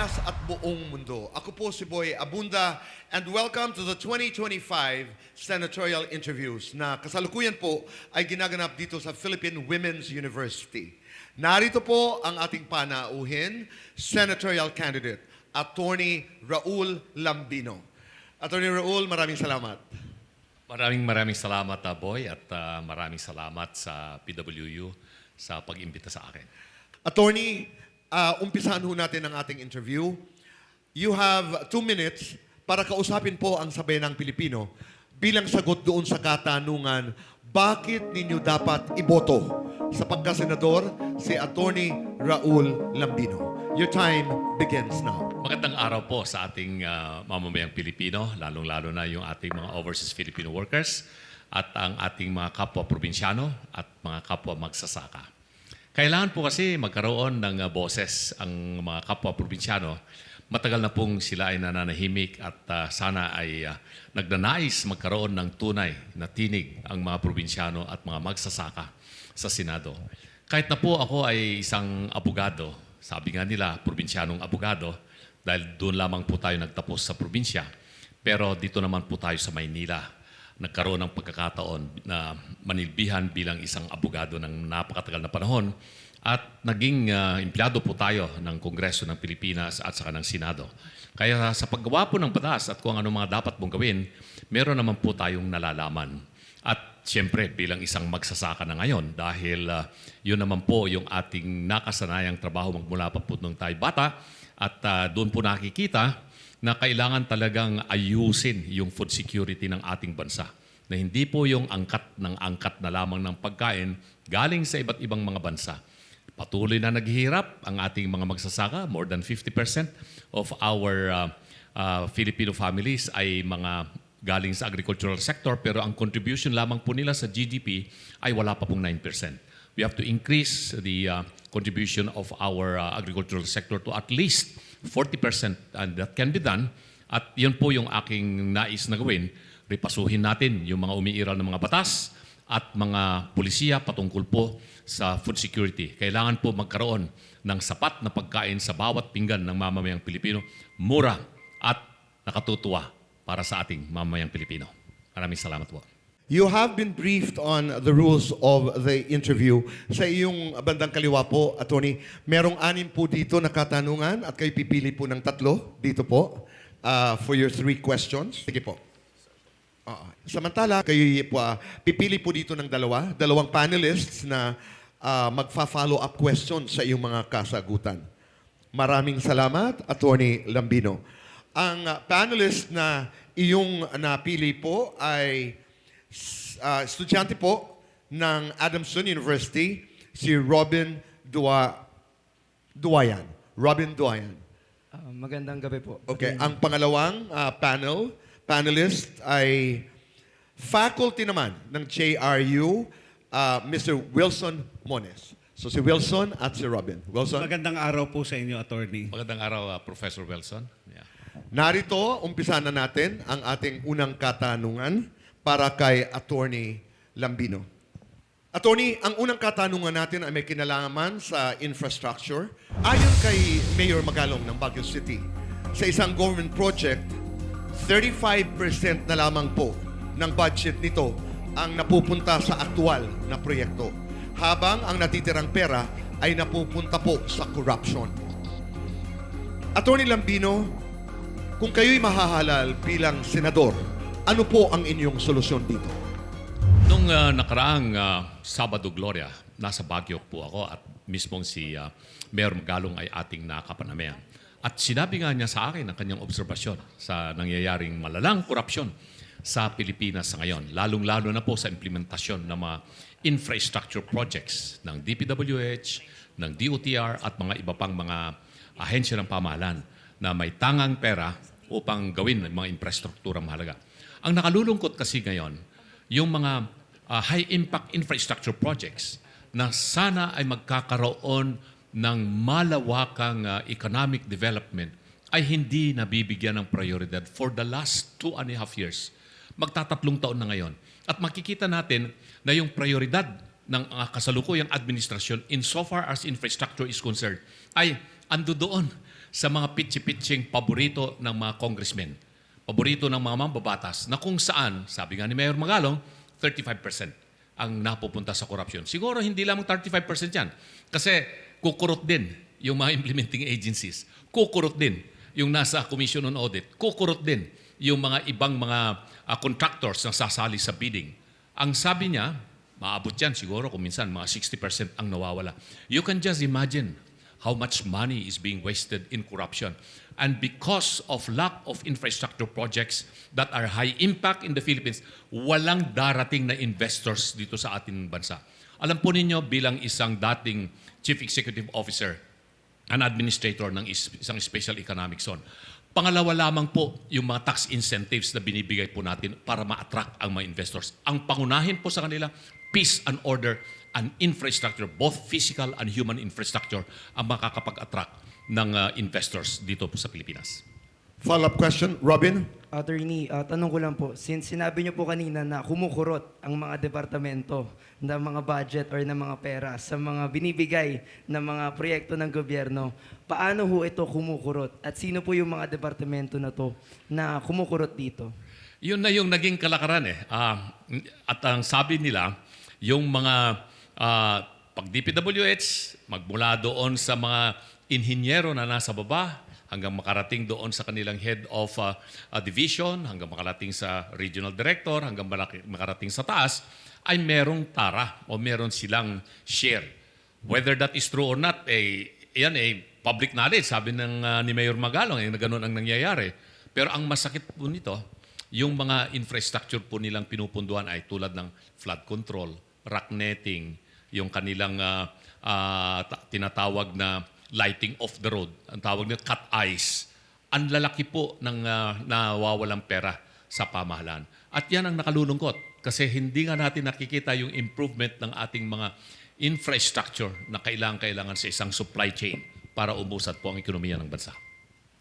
Pilipinas at buong mundo. Ako po si Boy Abunda and welcome to the 2025 senatorial interviews na kasalukuyan po ay ginaganap dito sa Philippine Women's University. Narito po ang ating panauhin, senatorial candidate, Attorney Raul Lambino. Attorney Raul, maraming salamat. Maraming salamat, Boy, at maraming salamat sa PWU sa pag-imbita sa akin. Attorney, umpisahan ho natin ang ating interview. You have 2 minutes para kausapin po ang sabayanang Pilipino bilang sagot doon sa katanungan, bakit ninyo dapat iboto sa pagkasenador si Attorney Raul Lambino? Your time begins now. Magandang araw po sa ating mamamayang Pilipino, lalong-lalo na yung ating mga overseas Filipino workers at ang ating mga kapwa probinsyano at mga kapwa magsasaka. Kailangan po kasi magkaroon ng boses ang mga kapwa probinsyano. Matagal na pong sila ay nananahimik at sana ay nagnanais magkaroon ng tunay na tinig ang mga probinsyano at mga magsasaka sa Senado. Kahit na po ako ay isang abogado, sabi nga nila, probinsyanong abogado, dahil doon lamang po tayo nagtapos sa probinsya. Pero dito naman po tayo sa Maynila. Nagkaroon ng pagkakataon na manilbihan bilang isang abogado ng napakatagal na panahon at naging empleyado po tayo ng Kongreso ng Pilipinas at saka ng Senado. Kaya sa paggawa po ng batas at kung ano mga dapat mong gawin, meron naman po tayong nalalaman. At siyempre bilang isang magsasaka na ngayon dahil yun naman po yung ating nakasanayang trabaho magmula pa po nung tayo bata at doon po nakikita na kailangan talagang ayusin yung food security ng ating bansa. Na hindi po yung angkat na lamang ng pagkain galing sa iba't ibang mga bansa. Patuloy na naghihirap ang ating mga magsasaka. More than 50% of our Filipino families ay mga galing sa agricultural sector pero ang contribution lamang po nila sa GDP ay wala pa pong 9%. We have to increase the contribution of our agricultural sector to at least 40% and that can be done. At yun po yung aking nais na gawin. Ripasuhin natin yung mga umiiral ng mga batas at mga pulisiya patungkol po sa food security. Kailangan po magkaroon ng sapat na pagkain sa bawat pinggan ng mamamayang Pilipino, mura at nakatutuwa para sa ating mamamayang Pilipino. Maraming salamat po. You have been briefed on the rules of the interview. Sa iyong bandang kaliwa po, Attorney, merong 6 po dito na katanungan at kayo pipili po ng 3 dito po for your 3 questions. Sige po. Samantala, kayo po, pipili po dito ng 2 panelists na magfa-follow up questions sa iyong mga kasagutan. Maraming salamat, Attorney Lambino. Ang panelist na iyong napili po ay estudyante po ng Adamson University, si Robin Duayan. Robin Duayan. Magandang gabi po. Okay, ang pangalawang panelist ay faculty naman ng JRU, Mr. Wilson Mones. So si Wilson at si Robin. Wilson? Magandang araw po sa inyo, Attorney. Magandang araw, Professor Wilson. Yeah. Narito, umpisa na natin ang ating unang katanungan para kay Attorney Lambino. Attorney, ang unang katanungan natin ay may kinalaman sa infrastructure. Ayon kay Mayor Magalong ng Baguio City, sa isang government project, 35% na lamang po ng budget nito ang napupunta sa aktual na proyekto, habang ang natitirang pera ay napupunta po sa corruption. Attorney Lambino, kung kayo'y mahahalal bilang senador, ano po ang inyong solusyon dito? Nung nakaraang Sabado Gloria, nasa Baguio po ako at mismong si Mayor Magalong ay ating nakapanamayan. At sinabi nga niya sa akin ang kanyang obserbasyon sa nangyayaring malalang korupsyon sa Pilipinas sa ngayon, lalong-lalo na po sa implementasyon ng mga infrastructure projects ng DPWH, ng DOTR at mga iba pang mga ahensya ng pamahalaan na may tangang pera upang gawin ng mga infrastrukturang mahalaga. Ang nakalulungkot kasi ngayon, yung mga high-impact infrastructure projects na sana ay magkakaroon ng malawakang economic development ay hindi nabibigyan ng prioridad for the last 2.5 years. Magtatatlong taon na ngayon. At makikita natin na yung prioridad ng kasalukuyang administrasyon insofar as infrastructure is concerned ay ando doon sa mga pitsi-pitsing paborito ng mga congressmen, paborito ng mga mambabatas, na kung saan, sabi nga ni Mayor Magalong, 35% ang napupunta sa korupsyon. Siguro hindi lamang 35% yan. Kasi kukurot din yung mga implementing agencies. Kukurot din yung nasa Commission on Audit. Kukurot din yung mga ibang mga contractors na sasali sa bidding. Ang sabi niya, maabot yan siguro kung minsan mga 60% ang nawawala. You can just imagine how much money is being wasted in corruption. And because of lack of infrastructure projects that are high impact in the Philippines, walang darating na investors dito sa ating bansa. Alam po ninyo bilang isang dating Chief Executive Officer, an administrator ng isang special economic zone, pangalawa lamang po yung mga tax incentives na binibigay po natin para ma-attract ang mga investors. Ang pangunahin po sa kanila, peace and order and infrastructure, both physical and human infrastructure, ang makakapag-attract ng investors dito po sa Pilipinas. Follow-up question, Robin? Attorney, tanong ko lang po, since sinabi niyo po kanina na kumukurot ang mga departamento ng mga budget or ng mga pera sa mga binibigay na mga proyekto ng gobyerno, paano ho ito kumukurot? At sino po yung mga departamento na to na kumukurot dito? Yun na yung naging kalakaran eh. At ang sabi nila, yung mga pag DPWH, magmula doon sa mga inhinyero na nasa baba, hanggang makarating doon sa kanilang head of division, hanggang makarating sa regional director, hanggang makarating sa taas, ay merong tara o meron silang share. Whether that is true or not, yan public knowledge, sabi ng ni Mayor Magalong, na ganun ang nangyayari. Pero ang masakit po nito, yung mga infrastructure po nilang pinupunduan ay tulad ng flood control, rock netting, yung kanilang tinatawag na lighting off the road, ang tawag nila cut ice. Ang lalaki po ng nawawalang pera sa pamahalaan. At yan ang nakalulungkot kasi hindi nga natin nakikita yung improvement ng ating mga infrastructure na kailangan sa isang supply chain para umusad po ang ekonomiya ng bansa.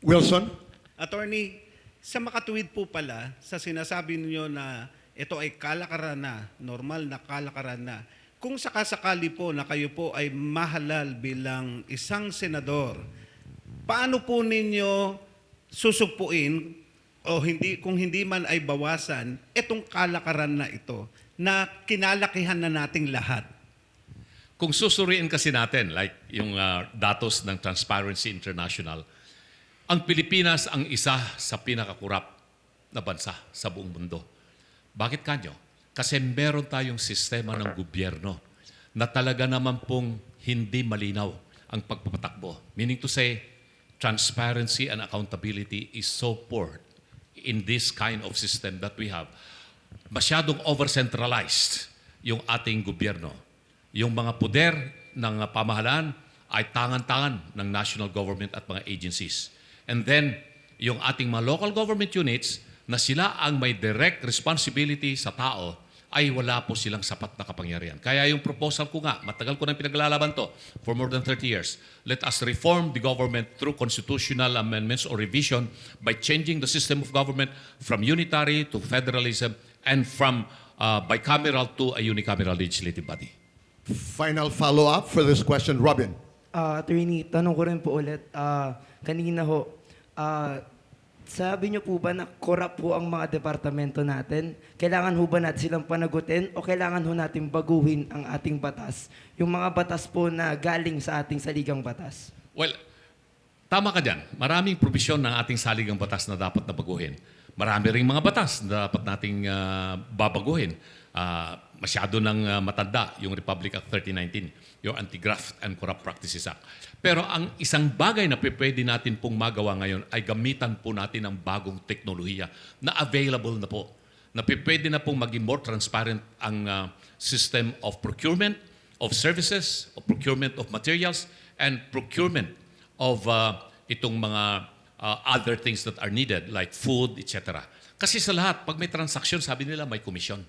Wilson? Attorney, sa makatuwid po pala, sa sinasabi niyo na ito ay kalakaran na, normal na kalakaran na, kung sakasakali po na kayo po ay mahalal bilang isang senador, paano po ninyo susugpuin o kung hindi man ay bawasan itong kalakaran na ito na kinalakihan na nating lahat? Kung susuriin kasi natin, like yung datos ng Transparency International, ang Pilipinas ang isa sa pinakakurap na bansa sa buong mundo. Bakit kanyo? Kasi meron tayong sistema ng gobyerno na talaga naman pong hindi malinaw ang pagpapatakbo. Meaning to say, transparency and accountability is so poor in this kind of system that we have. Masyadong over-centralized yung ating gobyerno. Yung mga poder ng pamahalaan ay tangan-tangan ng national government at mga agencies. And then, yung ating mga local government units na sila ang may direct responsibility sa tao, ay wala po silang sapat na kapangyarihan. Kaya yung proposal ko nga, matagal ko nang pinaglalaban to for more than 30 years. Let us reform the government through constitutional amendments or revision by changing the system of government from unitary to federalism and from bicameral to a unicameral legislative body. Final follow-up for this question, Robin. Attorney, tanong ko rin po ulit, kanina ho, sabi niyo po ba na corrupt po ang mga departamento natin? Kailangan ho ba natin silang panagutin o kailangan ho natin baguhin ang ating batas? Yung mga batas po na galing sa ating saligang batas. Well, tama ka dyan. Maraming provision ng ating saligang batas na dapat na baguhin. Marami ring mga batas na dapat nating babaguhin. Masyado nang matanda yung Republic Act 3019, yung Anti-Graft and Corrupt Practices Act. Pero ang isang bagay na pwede natin pong magawa ngayon ay gamitan po natin ang bagong teknolohiya na available na po. Na pwede na pong maging more transparent ang system of procurement of services, of procurement of materials, and procurement of itong mga other things that are needed like food, etc. Kasi sa lahat, pag may transaction, sabi nila may commission.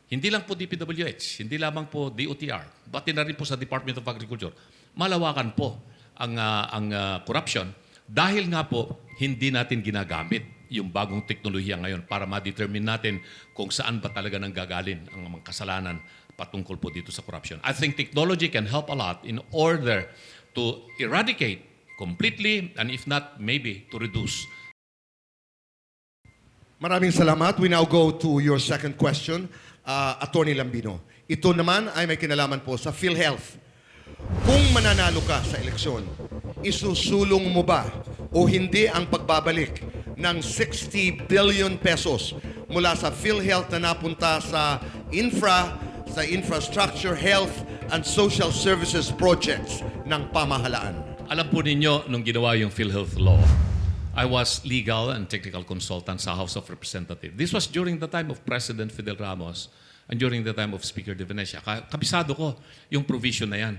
Hindi lang po DPWH, hindi lamang po DOTR, pati na rin po sa Department of Agriculture. Malawakan po ang corruption dahil nga po hindi natin ginagamit yung bagong teknolohiya ngayon para ma-determine natin kung saan ba talaga nanggagaling ang mga kasalanan patungkol po dito sa corruption. I think technology can help a lot in order to eradicate completely, and if not, maybe to reduce. Maraming salamat. We now go to your second question, Attorney Lambino. Ito naman ay may kinalaman po sa PhilHealth. Kung mananalo ka sa eleksyon, isusulong mo ba o hindi ang pagbabalik ng 60 billion pesos mula sa PhilHealth na napunta sa infrastructure, health, and social services projects ng pamahalaan? Alam po ninyo, nung ginawa yung PhilHealth law, I was legal and technical consultant sa House of Representatives. This was during the time of President Fidel Ramos and during the time of Speaker De Venecia. Kabisado ko yung provision na yan.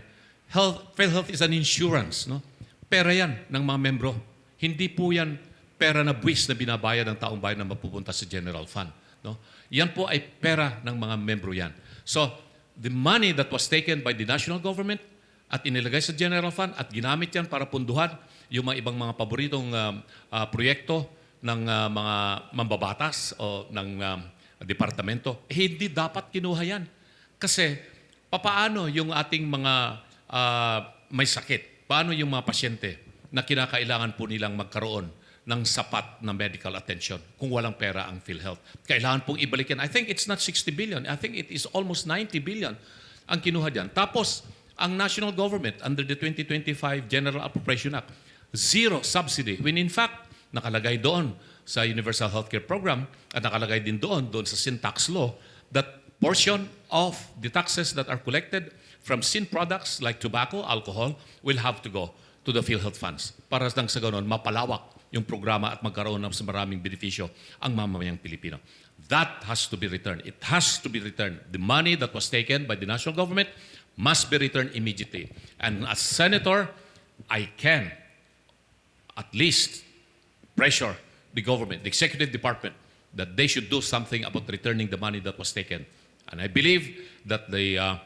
PhilHealth is an insurance. No? Pera yan ng mga membro. Hindi po yan pera na buwis na binabayad ng taong bayan na mapupunta sa general fund. No? Yan po ay pera ng mga membro yan. So, the money that was taken by the national government at inilagay sa general fund at ginamit yan para punduhan yung mga ibang mga paboritong proyekto ng mga mambabatas o ng departamento, hindi dapat kinuha yan. Kasi, papaano yung ating mga may sakit? Paano yung mga pasyente na kinakailangan po nilang magkaroon ng sapat na medical attention kung walang pera ang PhilHealth? Kailangan pong ibalik yan. I think it's not 60 billion. I think it is almost 90 billion ang kinuha dyan. Tapos, ang national government under the 2025 General Appropriation Act, zero subsidy. When in fact, nakalagay doon sa Universal Healthcare Program at nakalagay din doon sa sin tax law that portion of the taxes that are collected from sin products like tobacco, alcohol, will have to go to the PhilHealth funds para nang sa ganon mapalawak yung programa at magkaroon ng maraming benepisyo ang mamamayang Pilipino. That has to be returned. It has to be returned. The money that was taken by the national government must be returned immediately. And as senator, I can at least pressure the government, the executive department, that they should do something about returning the money that was taken. And I believe that the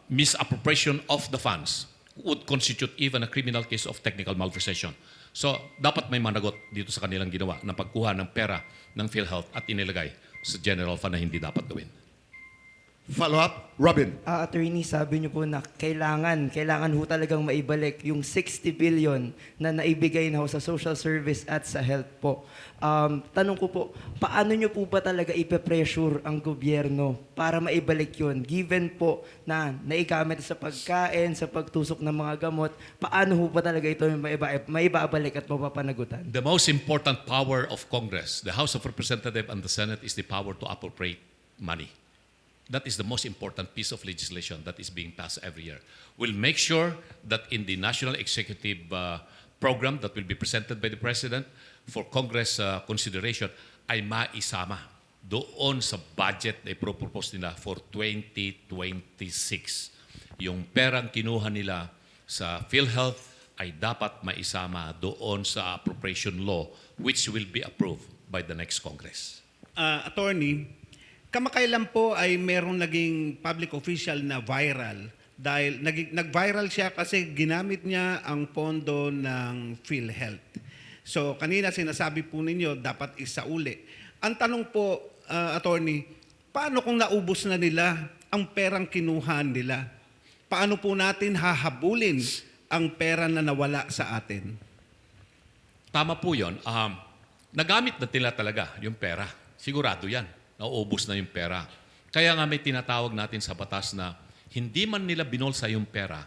misappropriation of the funds would constitute even a criminal case of technical malversation. So, dapat may managot dito sa kanilang ginawa na pagkuha ng pera ng PhilHealth at inilagay sa general fund na hindi dapat gawin. Follow-up, Robin. Attorney, sabi niyo po na kailangan ho talagang maibalik yung 60 billion na naibigay na ho sa social service at sa health po. Tanong ko po, paano niyo po ba talaga ipe-pressure ang gobyerno para maibalik yun? Given po na naigamit sa pagkain, sa pagtusok ng mga gamot, paano ho ba talaga ito maibabalik at mapapanagutan? The most important power of Congress, the House of Representatives and the Senate, is the power to appropriate money. That is the most important piece of legislation that is being passed every year. We'll make sure that in the National Executive Program that will be presented by the President for Congress consideration ay maisama doon sa budget na ipropropose nila for 2026. Yung perang kinuha nila sa PhilHealth ay dapat maisama doon sa appropriation law which will be approved by the next Congress. Attorney, kamakailan po ay merong naging public official na viral dahil nag-viral siya kasi ginamit niya ang pondo ng PhilHealth. So kanina sinasabi po ninyo dapat isauli. Ang tanong po, Attorney, paano kung naubos na nila ang perang kinuha nila? Paano po natin hahabulin ang pera na nawala sa atin? Tama po yun. Nagamit na nila talaga yung pera. Sigurado yan. Nauubos na yung pera. Kaya nga may tinatawag natin sa batas na hindi man nila binolsa yung pera,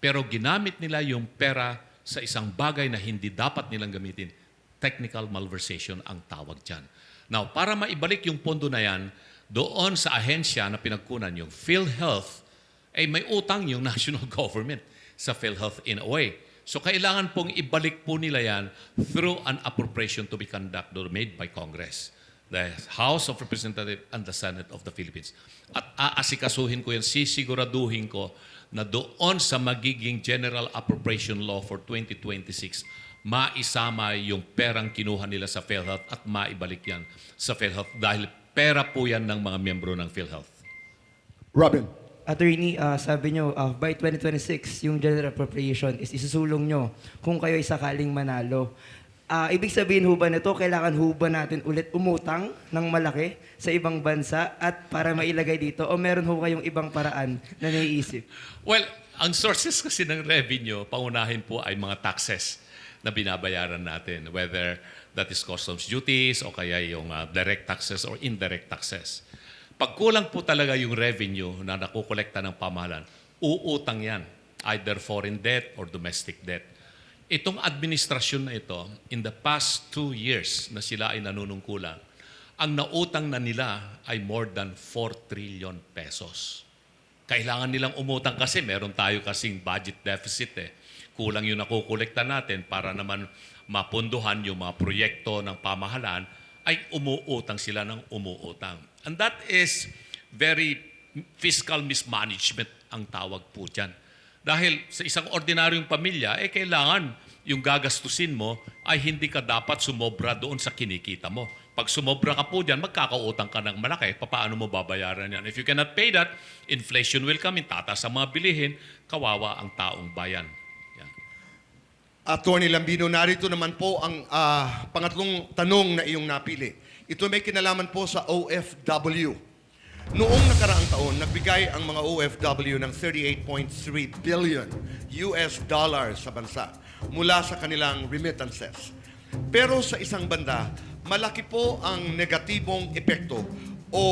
pero ginamit nila yung pera sa isang bagay na hindi dapat nilang gamitin. Technical malversation ang tawag dyan. Now, para maibalik yung pondo na yan, doon sa ahensya na pinagkunan yung PhilHealth, ay may utang yung national government sa PhilHealth in a way. So, kailangan pong ibalik po nila yan through an appropriation to be conducted or made by Congress, the House of Representatives and the Senate of the Philippines. At aasikasuhin ko yan, sisiguraduhin ko na doon sa magiging General Appropriation Law for 2026, maisama yung perang kinuha nila sa PhilHealth at maibalik yan sa PhilHealth dahil pera po yan ng mga miyembro ng PhilHealth. Robin. Attorney, sabi nyo, by 2026, yung general appropriation is isusulong nyo kung kayo ay sakaling manalo. Ibig sabihin ho ba nito, kailangan ho ba natin ulit umutang ng malaki sa ibang bansa at para mailagay dito o meron ho kayong ibang paraan na naiisip? Well, Ang sources kasi ng revenue, pangunahin po ay mga taxes na binabayaran natin. Whether that is customs duties o kaya yung direct taxes or indirect taxes. Pag kulang po talaga yung revenue na nakukolekta ng pamahalaan, uutang yan. Either foreign debt or domestic debt. Itong administrasyon na ito, in the past 2 years na sila ay nanunungkulan, ang nautang na nila ay more than 4 trillion pesos. Kailangan nilang umutang kasi meron tayo kasing budget deficit eh. Kulang yung nakukolekta natin para naman mapunduhan yung mga proyekto ng pamahalaan, ay umuutang sila ng umuutang. And that is very fiscal mismanagement ang tawag po dyan. Dahil sa isang ordinaryong pamilya, kailangan yung gagastusin mo ay hindi ka dapat sumobra doon sa kinikita mo. Pag sumobra ka po dyan, magkakautang ka ng malaki. Paano mo babayaran yan? If you cannot pay that, inflation will come in, tataas ang mga bilihin, kawawa ang taong bayan. Yan. Attorney Lambino, narito naman po ang pangatlong tanong na iyong napili. Ito may kinalaman po sa OFW. Noong nakaraang taon, nagbigay ang mga OFW ng 38.3 billion US dollars sa bansa mula sa kanilang remittances. Pero sa isang banda, malaki po ang negatibong epekto o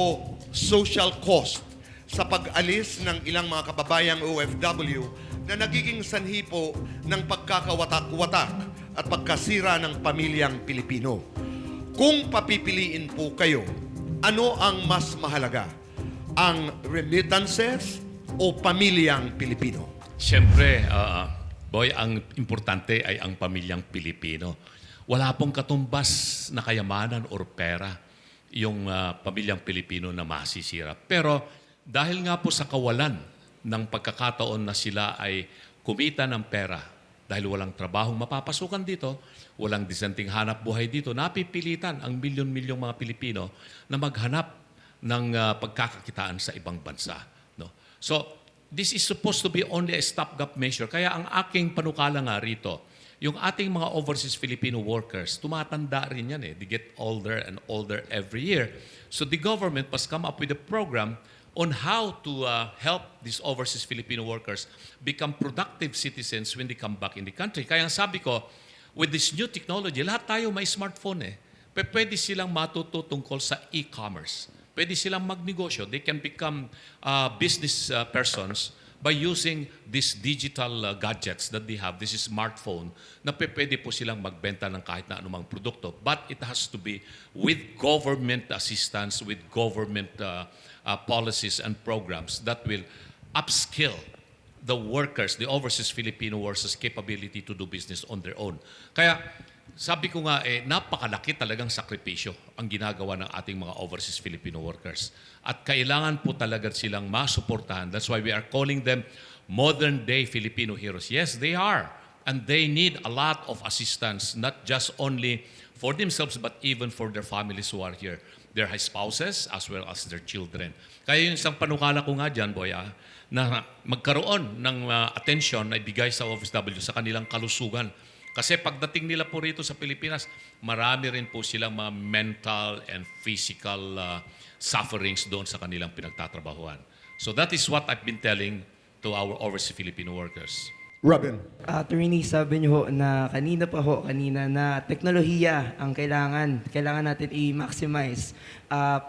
social cost sa pag-alis ng ilang mga kababayang OFW na nagiging sanhi po ng pagkakawatak-watak at pagkasira ng pamilyang Pilipino. Kung papipiliin po kayo, ano ang mas mahalaga? Ang remittances o pamilyang Pilipino? Siyempre, boy, ang importante ay ang pamilyang Pilipino. Wala pong katumbas na kayamanan or pera yung pamilyang Pilipino na masisira. Pero dahil nga po sa kawalan ng pagkakataon na sila ay kumita ng pera dahil walang trabahong mapapasukan dito, walang disenteng hanap buhay dito, napipilitan ang milyon-milyong mga Pilipino na maghanap ng pagkakakitaan sa ibang bansa. No? So, this is supposed to be only a stopgap measure. Kaya ang aking panukala nga rito, yung ating mga overseas Filipino workers, tumatanda rin yan eh. They get older and older every year. So the government must come up with a program on how to help these overseas Filipino workers become productive citizens when they come back in the country. Kaya ang sabi ko, with this new technology, lahat tayo may smartphone eh. Pwede silang matuto tungkol sa e-commerce. Pwede silang magnegosyo. They can become business persons by using these digital gadgets that they have, this is smartphone, na pwede po silang magbenta ng kahit na anumang produkto. But it has to be with government assistance, with government policies and programs that will upskill the workers, the overseas Filipino workers' capability to do business on their own. Kaya sabi ko nga, napakalaki talagang sakripisyo ang ginagawa ng ating mga overseas Filipino workers. At kailangan po talaga silang masuportahan. That's why we are calling them modern-day Filipino heroes. Yes, they are. And they need a lot of assistance, not just only for themselves, but even for their families who are here. Their spouses as well as their children. Kaya yung isang panukala ko nga dyan, Boy, na magkaroon ng atensyon na ibigay sa OFW sa kanilang kalusugan. Kasi pagdating nila po rito sa Pilipinas, marami rin po silang mga mental and physical sufferings doon sa kanilang pinagtatrabahuan. So that is what I've been telling to our overseas Filipino workers. Robin. Attorney, sabi niyo ho na kanina na teknolohiya ang kailangan natin i-maximize.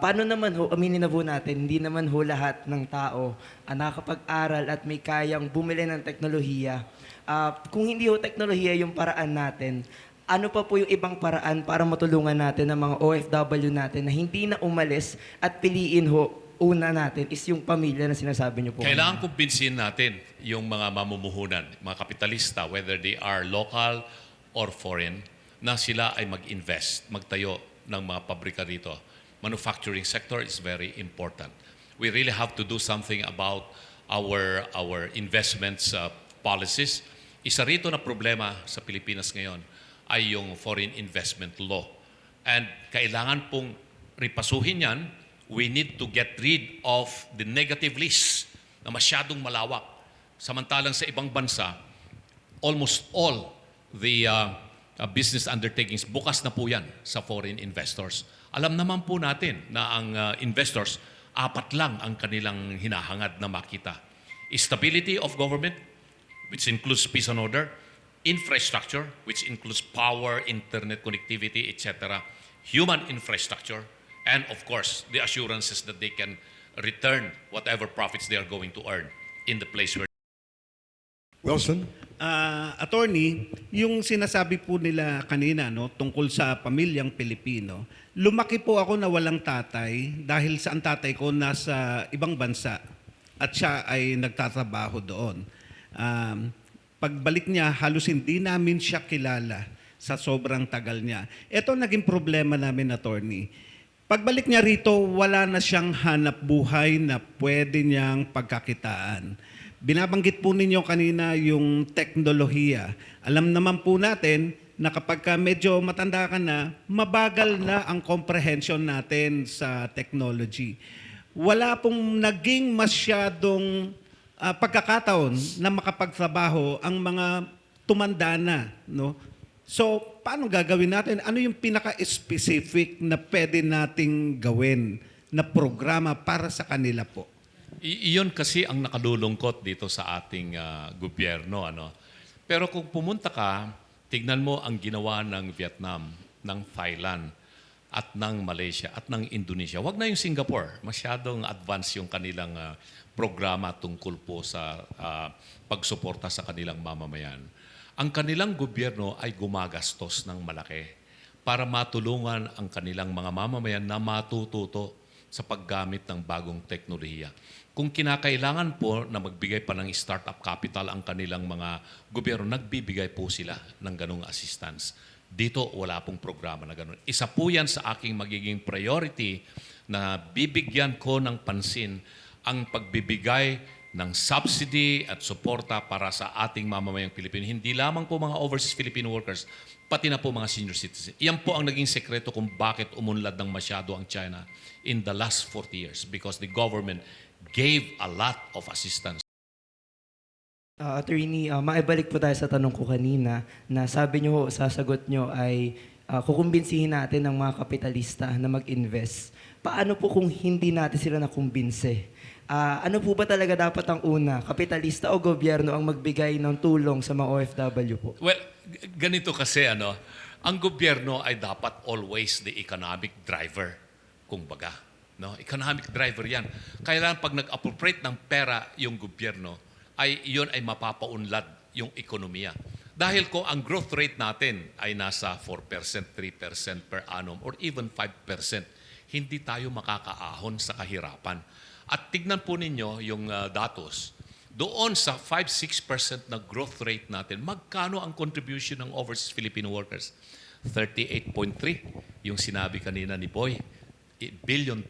Paano naman ho, aminin na po natin, hindi naman ho lahat ng tao nakakapag-aral at may kayang bumili ng teknolohiya. Kung hindi ho teknolohiya yung paraan natin, ano pa po yung ibang paraan para matulungan natin ang mga OFW natin na hindi na umalis at piliin ho, una natin is yung pamilya na sinasabi niyo po. Kailangan kumbinsin natin yung mga mamumuhunan, mga kapitalista, whether they are local or foreign, na sila ay mag-invest, magtayo ng mga pabrika rito. Manufacturing sector is very important. We really have to do something about our investments policies. Isa rito na problema sa Pilipinas ngayon ay yung foreign investment law. And kailangan pong ripasuhin yan. We need to get rid of the negative list na masyadong malawak. Samantalang sa ibang bansa, almost all the business undertakings, bukas na po yan sa foreign investors. Alam naman po natin na ang investors, 4 lang ang kanilang hinahangad na makita. Stability of government, which includes peace and order, infrastructure, which includes power, internet connectivity, etc., human infrastructure, and of course, the assurances that they can return whatever profits they are going to earn in the place where. Wilson? Attorney, yung sinasabi po nila kanina no, tungkol sa pamilyang Pilipino, lumaki po ako na walang tatay dahil sa ang tatay ko nasa ibang bansa at siya ay nagtatrabaho doon. Pagbalik niya, halos hindi namin siya kilala sa sobrang tagal niya. Ito naging problema namin, attorney. Pagbalik niya rito, wala na siyang hanap buhay na pwede niyang pagkakitaan. Binabanggit po ninyo kanina yung teknolohiya. Alam naman po natin na kapag ka medyo matanda ka na, mabagal na ang comprehension natin sa technology. Wala pong naging masyadong pagkakataon na makapagtrabaho ang mga tumanda na. No? So, paano gagawin natin? Ano yung pinaka-specific na pwede nating gawin na programa para sa kanila po? Iyon kasi ang nakalulungkot dito sa ating gobyerno. Ano? Pero kung pumunta ka, tignan mo ang ginawa ng Vietnam, ng Thailand, at ng Malaysia, at ng Indonesia. Huwag na yung Singapore. Masyadong advanced yung kanilang programa tungkol po sa pagsuporta sa kanilang mamamayan. Ang kanilang gobyerno ay gumagastos ng malaki para matulungan ang kanilang mga mamamayan na matututo sa paggamit ng bagong teknolohiya. Kung kinakailangan po na magbigay pa ng startup capital ang kanilang mga gobyerno, nagbibigay po sila ng ganong assistance. Dito, wala pong programa na ganon. Isa po yan sa aking magiging priority na bibigyan ko ng pansin ang pagbibigay ng subsidy at suporta para sa ating mamamayang Pilipino. Hindi lamang po mga overseas Filipino workers, pati na po mga senior citizens. Yan po ang naging sekreto kung bakit umunlad ng masyado ang China in the last 40 years because the government gave a lot of assistance. Attorney, maibalik po tayo sa tanong ko kanina na sabi nyo, sasagot nyo ay kukumbinsihin natin ng mga kapitalista na mag-invest. Paano po kung hindi natin sila nakumbinse? Ano po ba talaga dapat ang una? Kapitalista o gobyerno ang magbigay ng tulong sa mga OFW po? Well, ganito kasi ang gobyerno ay dapat always the economic driver, kumbaga. No? Economic driver yan. Kailangan pag nag-appropriate ng pera yung gobyerno, yun ay mapapaunlad yung ekonomiya. Dahil kung ang growth rate natin ay nasa 4%, 3% per annum, or even 5%, hindi tayo makakaahon sa kahirapan. At tignan po ninyo yung datos. Doon sa 5-6% na growth rate natin, magkano ang contribution ng overseas Filipino workers? 38.3, yung sinabi kanina ni Boy, $1 billion.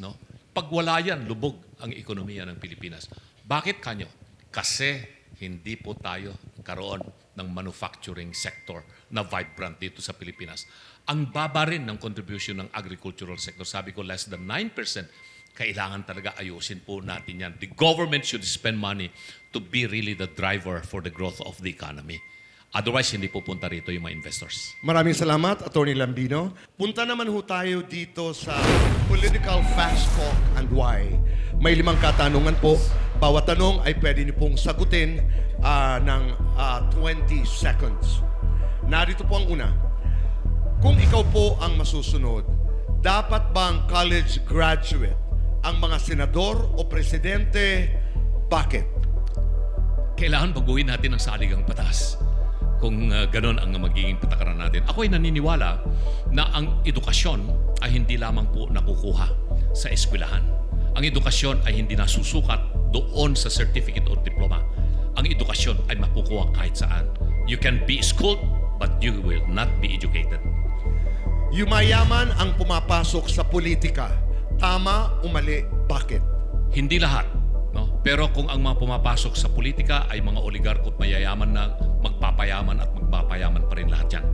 No? Pag wala yan, lubog ang ekonomiya ng Pilipinas. Bakit kanyo? Kasi hindi po tayo karoon ng manufacturing sector na vibrant dito sa Pilipinas. Ang baba rin ng contribution ng agricultural sector. Sabi ko, less than 9%. Kailangan talaga ayusin po natin yan. The government should spend money to be really the driver for the growth of the economy. Otherwise, hindi pupunta rito yung mga investors. Maraming salamat, Attorney Lambino. Punta naman ho tayo dito sa Political Fast Talk and Why. May 5 katanungan po. Bawat tanong ay pwede niyo pong sagutin ng 20 seconds. Narito po ang una. Kung ikaw po ang masusunod, dapat bang college graduate ang mga senador o presidente? Bakit? Kailangan baguhin natin ang saligang batas kung ganon ang magiging patakaran natin. Ako ay naniniwala na ang edukasyon ay hindi lamang po nakukuha sa eskwelahan. Ang edukasyon ay hindi nasusukat doon sa certificate or diploma. Ang edukasyon ay makukuha kahit saan. You can be schooled, but you will not be educated. Yumayaman ang pumapasok sa politika. Tama o mali? Bakit? Hindi lahat. No? Pero kung ang mga pumapasok sa politika ay mga oligarko at mayayaman na, magpapayaman at magpapayaman pa rin lahat yan.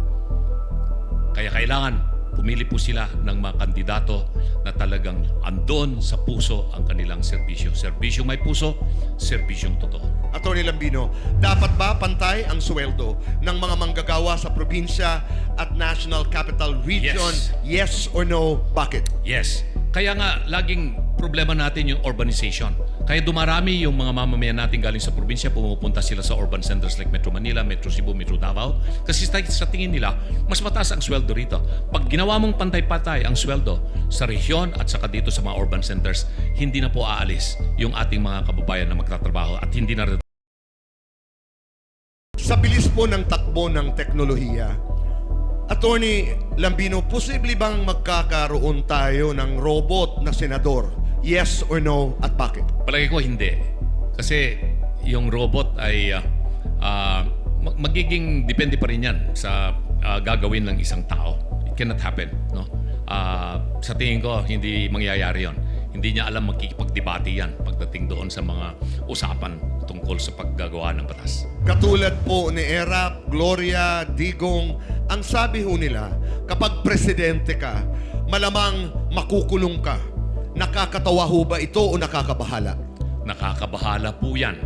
Kaya kailangan pumili po sila ng mga kandidato na talagang andon sa puso ang kanilang serbisyo. Serbisyong may puso, serbisyong totoo. Attorney Lambino, dapat ba pantay ang sweldo ng mga manggagawa sa probinsya at National Capital Region? Yes or no? Bakit? Yes. Kaya nga, laging problema natin yung urbanization. Kaya dumarami yung mga mamamayan natin galing sa probinsya, pumupunta sila sa urban centers like Metro Manila, Metro Cebu, Metro Davao. Kasi sa tingin nila, mas mataas ang sweldo rito. Pag ginawa mong pantay-patay ang sweldo sa rehiyon at saka dito sa mga urban centers, hindi na po aalis yung ating mga kababayan na magtatrabaho at hindi na Sa bilis po ng takbo ng teknolohiya, Attorney Lambino, posible bang magkakaroon tayo ng robot na senador? Yes or no, at bakit? Palagi ko hindi. Kasi yung robot ay magiging depende pa rin yan sa gagawin ng isang tao. It cannot happen. No? Sa tingin ko, hindi mangyayari yon. Hindi niya alam makikipagdebate yan pagdating doon sa mga usapan tungkol sa paggagawa ng batas. Katulad po ni Erap, Gloria, Digong, ang sabi ho nila, kapag presidente ka, malamang makukulong ka. Nakakatawa ho ba ito o nakakabahala? Nakakabahala po yan.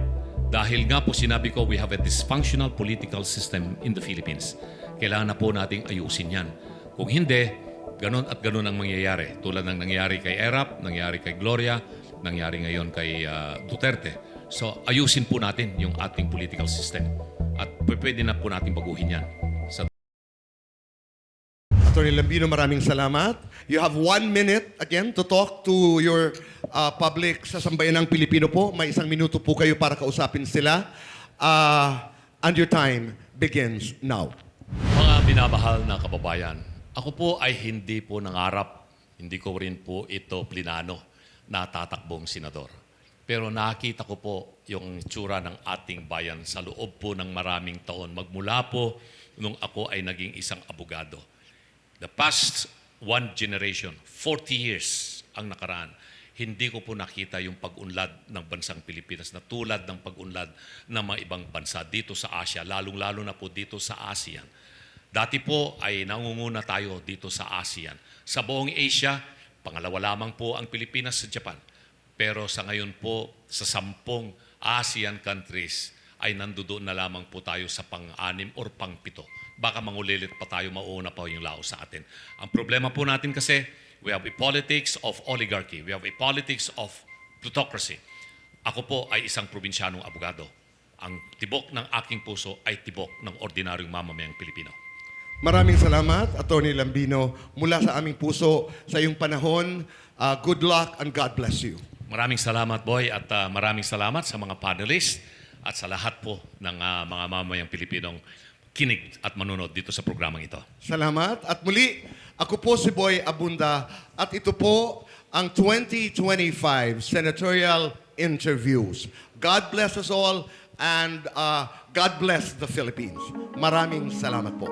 Dahil nga po sinabi ko, we have a dysfunctional political system in the Philippines. Kailangan na po nating ayusin yan. Kung hindi, ganon at ganon ang mangyayari. Tulad ng nangyari kay Erap, nangyari kay Gloria, nangyari ngayon kay Duterte. So, ayusin po natin yung ating political system. At pwede na po natin baguhin yan. Attorney Lambino, maraming salamat. You have 1 minute again to talk to your public sa sambayanang Pilipino po. May 1 minuto po kayo para kausapin sila. And your time begins now. Mga binabahal na kababayan, ako po ay hindi po nangarap, hindi ko rin po ito plinano na tatakbong senador. Pero nakita ko po yung tsura ng ating bayan sa loob po ng maraming taon. Magmula po nung ako ay naging isang abogado. The past one generation, 40 years ang nakaraan, hindi ko po nakita yung pag-unlad ng bansang Pilipinas na tulad ng pag-unlad ng mga ibang bansa dito sa Asia, lalong-lalo na po dito sa ASEAN. Dati po ay nangunguna tayo dito sa ASEAN. Sa buong Asia, pangalawa lamang po ang Pilipinas sa Japan. Pero sa ngayon po, sa 10 ASEAN countries, ay nandoon na lamang po tayo sa pang-6 or pang-7. Baka mangulilit pa tayo, mauuna pa yung Laos sa atin. Ang problema po natin kasi, we have a politics of oligarchy. We have a politics of plutocracy. Ako po ay isang probinsyanong abogado. Ang tibok ng aking puso ay tibok ng ordinaryong mamamayang Pilipino. Maraming salamat, Attorney Lambino. Mula sa aming puso, sa iyong panahon, good luck and God bless you. Maraming salamat, Boy, at maraming salamat sa mga panelists at sa lahat po ng mga mamamayang Pilipinong kinig at manunod dito sa programang ito. Salamat. At muli, ako po si Boy Abunda at ito po ang 2025 Senatorial Interviews. God bless us all and God bless the Philippines. Maraming salamat po.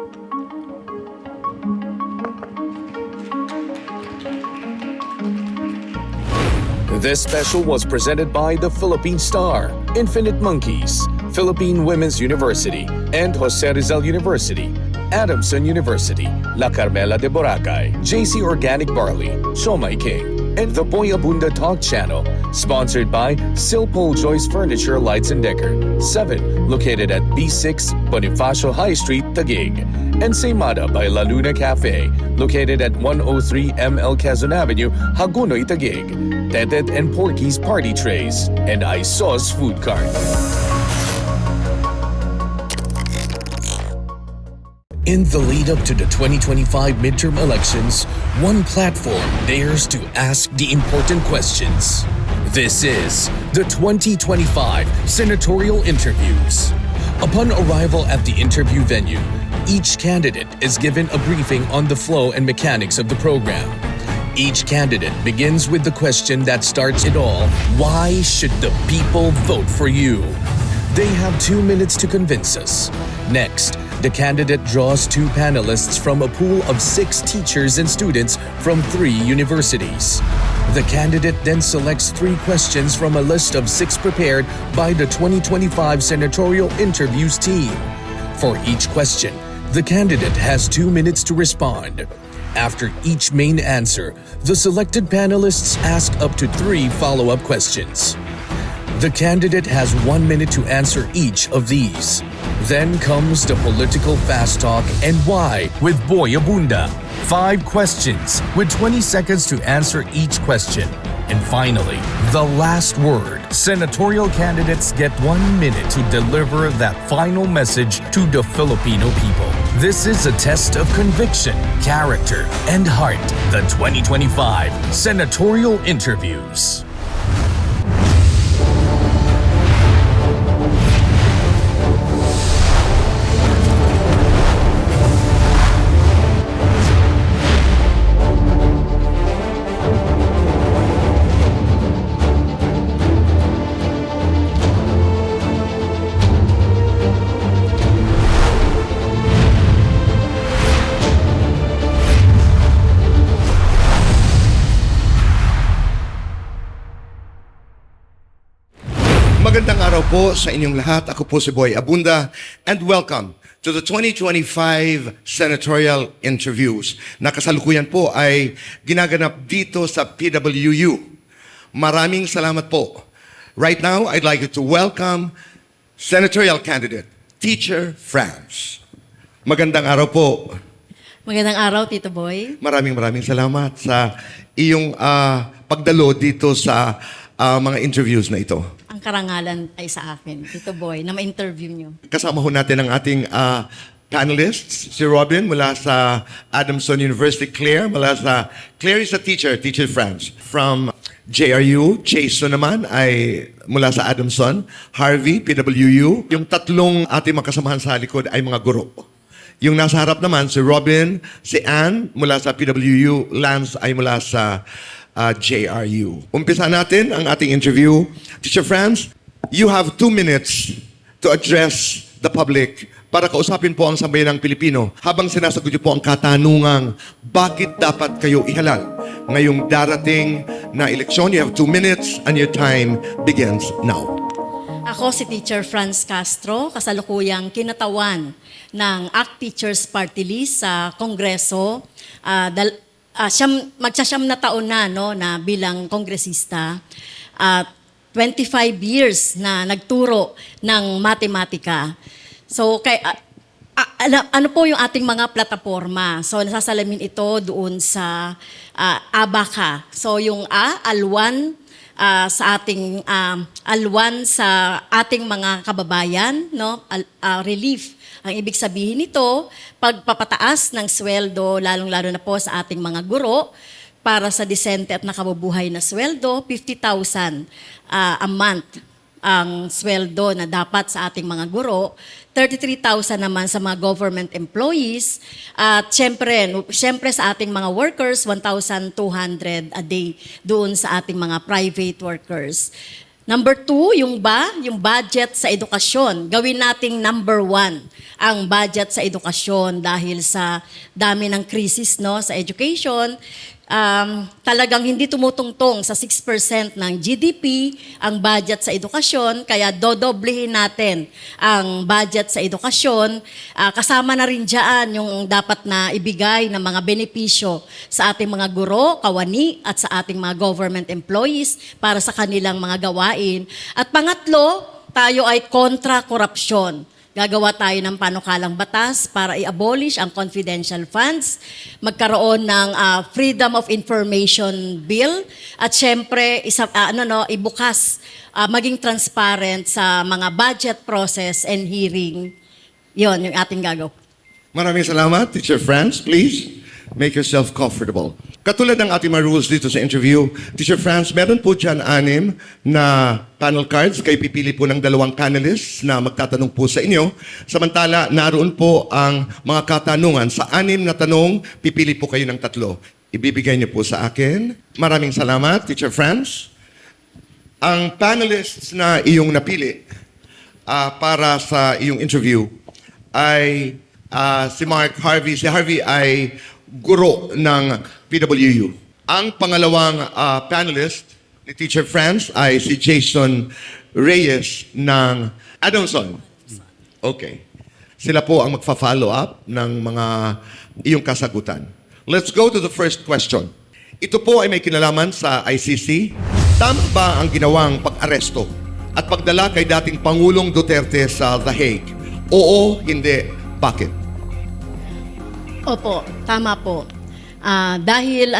This special was presented by the Philippine Star, Infinite Monkeys, Philippine Women's University, and Jose Rizal University, Adamson University, La Carmela de Boracay, JC Organic Barley, Siomai King, and the Boy Abunda Talk Channel, sponsored by Silpol Joyce Furniture Lights and Decker, 7, located at B6 Bonifacio High Street, Taguig, and Seimada by La Luna Cafe, located at 103 ML Quezon Avenue, Hagunoy, Taguig, Teted and Porky's Party Trays, and Isos Food Cart. In the lead up to the 2025 midterm elections, one platform dares to ask the important questions. This is the 2025 Senatorial Interviews. Upon arrival at the interview venue, each candidate is given a briefing on the flow and mechanics of the program. Each candidate begins with the question that starts it all: why should the people vote for you? They have 2 minutes to convince us. Next, the candidate draws 2 panelists from a pool of 6 teachers and students from 3 universities. The candidate then selects 3 questions from a list of 6 prepared by the 2025 Senatorial Interviews team. For each question, the candidate has 2 minutes to respond. After each main answer, the selected panelists ask up to 3 follow-up questions. The candidate has 1 minute to answer each of these. Then comes the political fast talk and why with Boy Abunda. 5 questions with 20 seconds to answer each question. And finally, the last word Senatorial candidates get 1 minute to deliver that final message to the Filipino people. This is a test of conviction, character, and heart. The 2025 Senatorial Interviews. Magandang araw po sa inyong lahat. Ako po si Boy Abunda and welcome to the 2025 Senatorial Interviews na kasalukuyan po ay ginaganap dito sa PWU. Maraming salamat po. Right now, I'd like to welcome Senatorial Candidate, Teacher Franz. Magandang araw po. Magandang araw, Tito Boy. Maraming salamat sa iyong pagdalo dito sa mga interviews na ito. Ang karangalan ay sa akin, Tito Boy, na ma-interview nyo. Kasama ho natin ang ating panelists, si Robin mula sa Adamson University, Claire is a teacher, Teacher Franz. From JRU, Jason naman ay mula sa Adamson, Harvey, PWU. Yung tatlong ating makasamahan sa likod ay mga guro. Yung nasa harap naman, si Robin, si Ann mula sa PWU, Lance ay mula sa JRU. Umpisa natin ang ating interview. Teacher Franz, you have 2 minutes to address the public para kausapin po ang sambayanang Pilipino habang sinasagot niyo po ang katanungang bakit dapat kayo ihalal ngayong darating na eleksyon. You have 2 minutes and your time begins now. Ako si Teacher Franz Castro, kasalukuyang kinatawan ng ACT Teachers Party List sa Kongreso. Magsasyam na taon na, no, na bilang kongresista. 25 years na nagturo ng matematika. So, ano po yung ating mga plataforma? So, nasasalamin ito doon sa Abaca. So, yung alwan sa ating mga kababayan, no? Relief. Ang ibig sabihin nito, pagpapataas ng sweldo, lalong-lalo na po sa ating mga guro, para sa disente at nakabubuhay na sweldo, 50,000 a month ang sweldo na dapat sa ating mga guro, 33,000 naman sa mga government employees, at syempre sa ating mga workers, 1,200 a day doon sa ating mga private workers. Number 2, yung budget sa edukasyon. Gawin nating number 1 ang budget sa edukasyon dahil sa dami ng krisis, no, sa education. Talagang hindi tumutungtong sa 6% ng GDP ang budget sa edukasyon, kaya dodoblehin natin ang budget sa edukasyon. Kasama na rin dyan yung dapat na ibigay ng mga benepisyo sa ating mga guro, kawani, at sa ating mga government employees para sa kanilang mga gawain. At pangatlo, tayo ay kontra korupsyon. Gagawa tayo ng panukalang batas para i-abolish ang confidential funds, magkaroon ng Freedom of Information Bill, at syempre ibukas, maging transparent sa mga budget process and hearing. Yon yung ating gagawa. Maraming salamat. Teacher Franz, please make yourself comfortable. Katulad ng ating mga rules dito sa interview, Teacher Franz, meron po dyan 6 na panel cards. Kayo pipili po ng 2 panelists na magtatanong po sa inyo. Samantala, naroon po ang mga katanungan. Sa 6 na tanong, pipili po kayo ng 3. Ibibigay niyo po sa akin. Maraming salamat, Teacher Franz. Ang panelists na iyong napili para sa iyong interview ay si Mark Harvey. Si Harvey ay guro ng PWU. Ang pangalawang panelist ni Teacher Franz ay si Jason Reyes ng Adamson. Okay. Sila po ang magfa-follow up ng mga iyong kasagutan. Let's go to the first question. Ito po ay may kinalaman sa ICC. Tama ba ang ginawang pag-aresto at pagdala kay dating Pangulong Duterte sa The Hague? Oo, hindi. Bakit? Opo, tama po. Dahil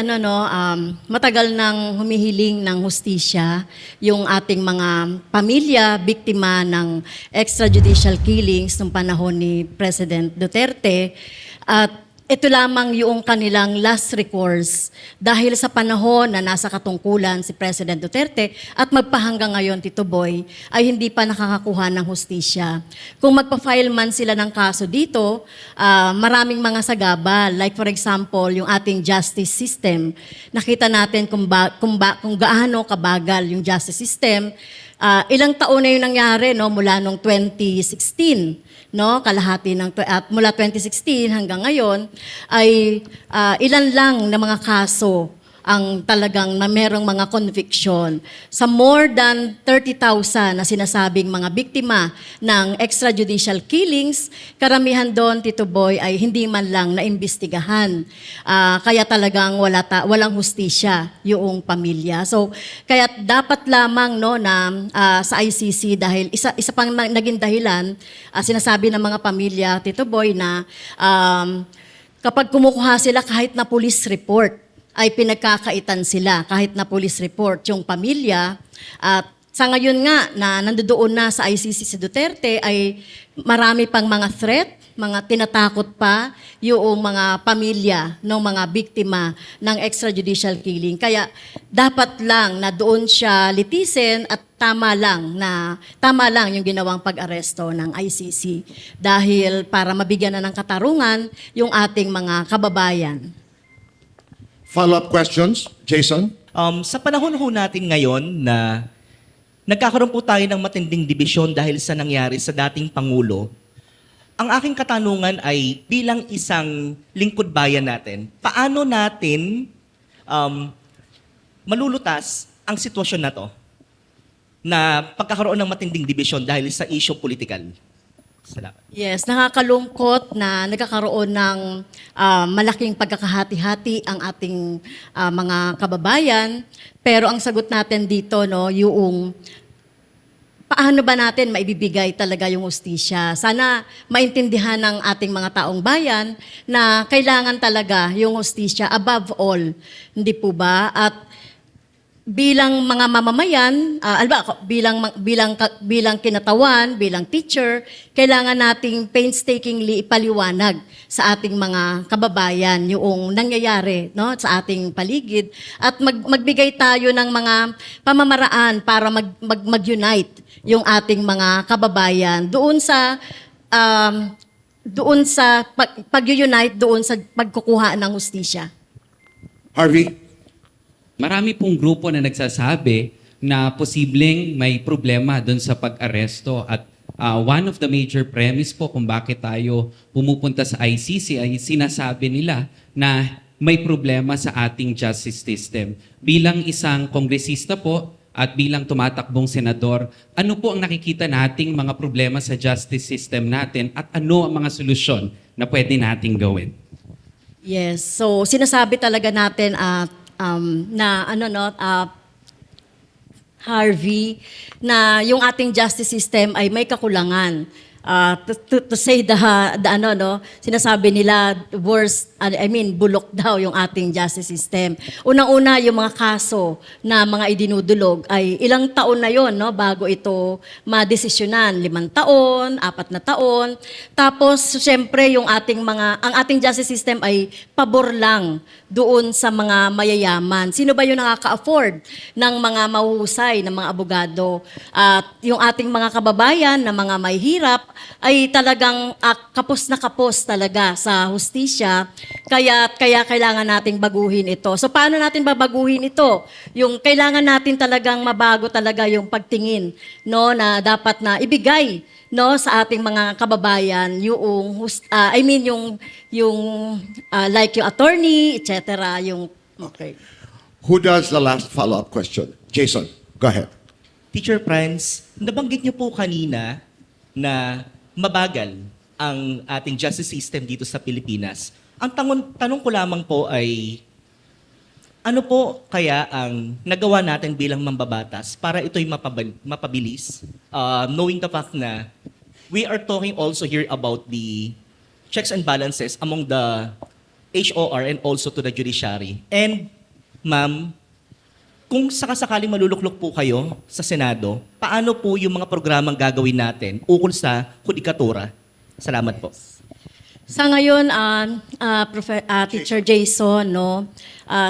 matagal nang humihiling ng hustisya yung ating mga pamilya biktima ng extrajudicial killings nung panahon ni President Duterte, at ito lamang yung kanilang last recourse dahil sa panahon na nasa katungkulan si President Duterte at magpahanggang ngayon, Tito Boy, ay hindi pa nakakakuha ng hustisya. Kung magpa-file man sila ng kaso dito, maraming mga sagabal. Like for example, yung ating justice system. Nakita natin kung gaano kabagal yung justice system. Ilang taon na yung nangyari, no, mula nung 2016. No, kalahati at mula 2016 hanggang ngayon ay ilan lang na mga kaso ang talagang merong mga conviction. Sa more than 30,000 na sinasabing mga biktima ng extrajudicial killings, karamihan doon, Tito Boy, ay hindi man lang naimbestigahan. Kaya talagang walang hustisya yung pamilya. So, kaya dapat lamang no, na sa ICC, dahil isa pang naging dahilan, sinasabi ng mga pamilya, Tito Boy, na kapag kumukuha sila kahit na police report, ay pinagkakaitan sila kahit na police report yung pamilya. At sa ngayon nga na nandoon na sa ICC si Duterte ay marami pang mga threat, mga tinatakot pa yung mga pamilya ng mga biktima ng extrajudicial killing. Kaya dapat lang na doon siya litisin at tama lang yung ginawang pag-aresto ng ICC dahil para mabigyan na ng katarungan yung ating mga kababayan. Follow-up questions? Jason? Sa panahon ho natin ngayon na nagkakaroon po tayo ng matinding dibisyon dahil sa nangyari sa dating Pangulo, ang aking katanungan ay bilang isang lingkod bayan natin, paano natin malulutas ang sitwasyon na to na pagkakaroon ng matinding dibisyon dahil sa issue politikal? Salamat. Yes, nakakalungkot na nagkakaroon ng malaking pagkakahati-hati ang ating mga kababayan. Pero ang sagot natin dito, no, yung paano ba natin maibibigay talaga yung hustisya? Sana maintindihan ng ating mga taong bayan na kailangan talaga yung hustisya above all. Hindi po ba? At bilang mga mamamayan, bilang kinatawan, bilang teacher, kailangan nating painstakingly ipaliwanag sa ating mga kababayan yung nangyayari, no, sa ating paligid at magbigay tayo ng mga pamamaraan para mag-unite yung ating mga kababayan doon sa pag-unite doon sa pagkukuha ng hustisya. Harvey? Marami pong grupo na nagsasabi na posibleng may problema doon sa pag-aresto at one of the major premise po kung bakit tayo pumupunta sa ICC ay sinasabi nila na may problema sa ating justice system. Bilang isang kongresista po at bilang tumatakbong senador, ano po ang nakikita nating mga problema sa justice system natin at ano ang mga solusyon na pwede nating gawin? Yes, so sinasabi talaga natin Harvey, na yung ating justice system ay may kakulangan. To say sinasabi nila bulok daw yung ating justice system. Unang-una, yung mga kaso na mga idinudulog ay ilang taon na yon, no, bago ito madesisyonan, 5 taon, 4 na taon. Tapos, syempre, ang ating justice system ay pabor lang doon sa mga mayayaman. Sino ba yung nakaka-afford ng mga mahuhusay, ng mga abogado? At yung ating mga kababayan na mga mahihirap ay talagang kapos na kapos talaga sa hustisya. Kaya kailangan nating baguhin ito. So paano natin babaguhin ito? Yung kailangan natin talagang mabago talaga yung pagtingin, no, na dapat na ibigay, no, sa ating mga kababayan yung like yung attorney, etc. Okay. Who does the last follow-up question? Jason, go ahead. Teacher Franz, nabanggit niyo po kanina na mabagal ang ating justice system dito sa Pilipinas. Ang tanong ko lamang po ay, ano po kaya ang nagawa natin bilang mambabatas para ito'y mapabilis? Knowing the fact na we are talking also here about the checks and balances among the HOR and also to the judiciary. And, ma'am, kung sakasakaling maluluklok po kayo sa Senado, paano po yung mga programang gagawin natin ukol sa hudikatura? Salamat po. Sa ngayon, Teacher Jason, no,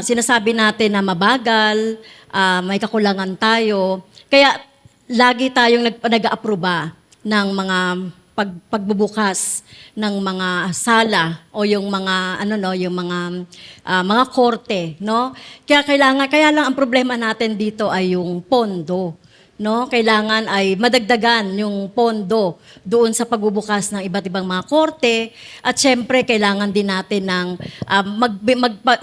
sinasabi natin na mabagal, may kakulangan tayo. Kaya lagi tayong nag-aaproba ng mga pagbubukas ng mga sala o yung mga mga korte, no? Kaya lang ang problema natin dito ay yung pondo, no? Kailangan ay madagdagan yung pondo doon sa pagbubukas ng iba't ibang mga korte at syempre kailangan din natin ng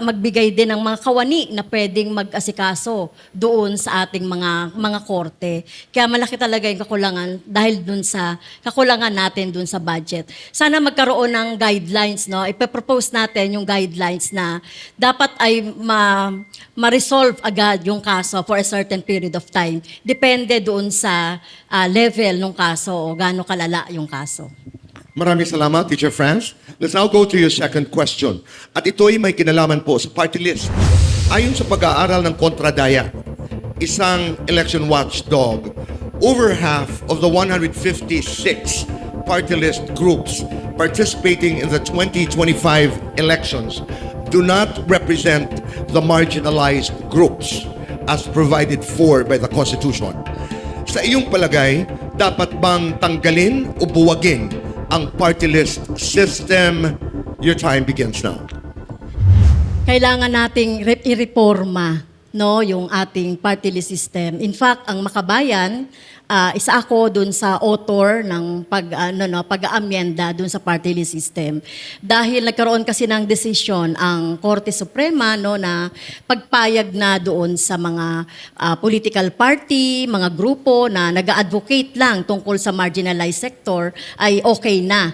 magbigay din ng mga kawani na pwedeng mag-asikaso doon sa ating mga korte. Kaya malaki talaga yung kakulangan dahil doon sa kakulangan natin doon sa budget. Sana magkaroon ng guidelines, no? Ipe-propose natin yung guidelines na dapat ay ma-resolve agad yung kaso for a certain period of time. Depende doon sa level ng kaso o gaano kalala yung kaso. Maraming salamat, Teacher Franz. Let's now go to your second question. At ito'y may kinalaman po sa party list. Ayon sa pag-aaral ng Kontradaya, isang election watchdog, over half of the 156 party list groups participating in the 2025 elections do not represent the marginalized groups as provided for by the Constitution. Sa iyong palagay, dapat bang tanggalin o buwagin ang party list system? Your time begins now. Kailangan nating i-reforma, no, yung ating party list system. In fact, ang Makabayan, isa ako dun sa author ng pag-aamyenda dun sa party list system. Dahil nagkaroon kasi ng desisyon ang Korte Suprema, no, na pagpayag na doon sa mga political party, mga grupo na nag-advocate lang tungkol sa marginalized sector ay okay na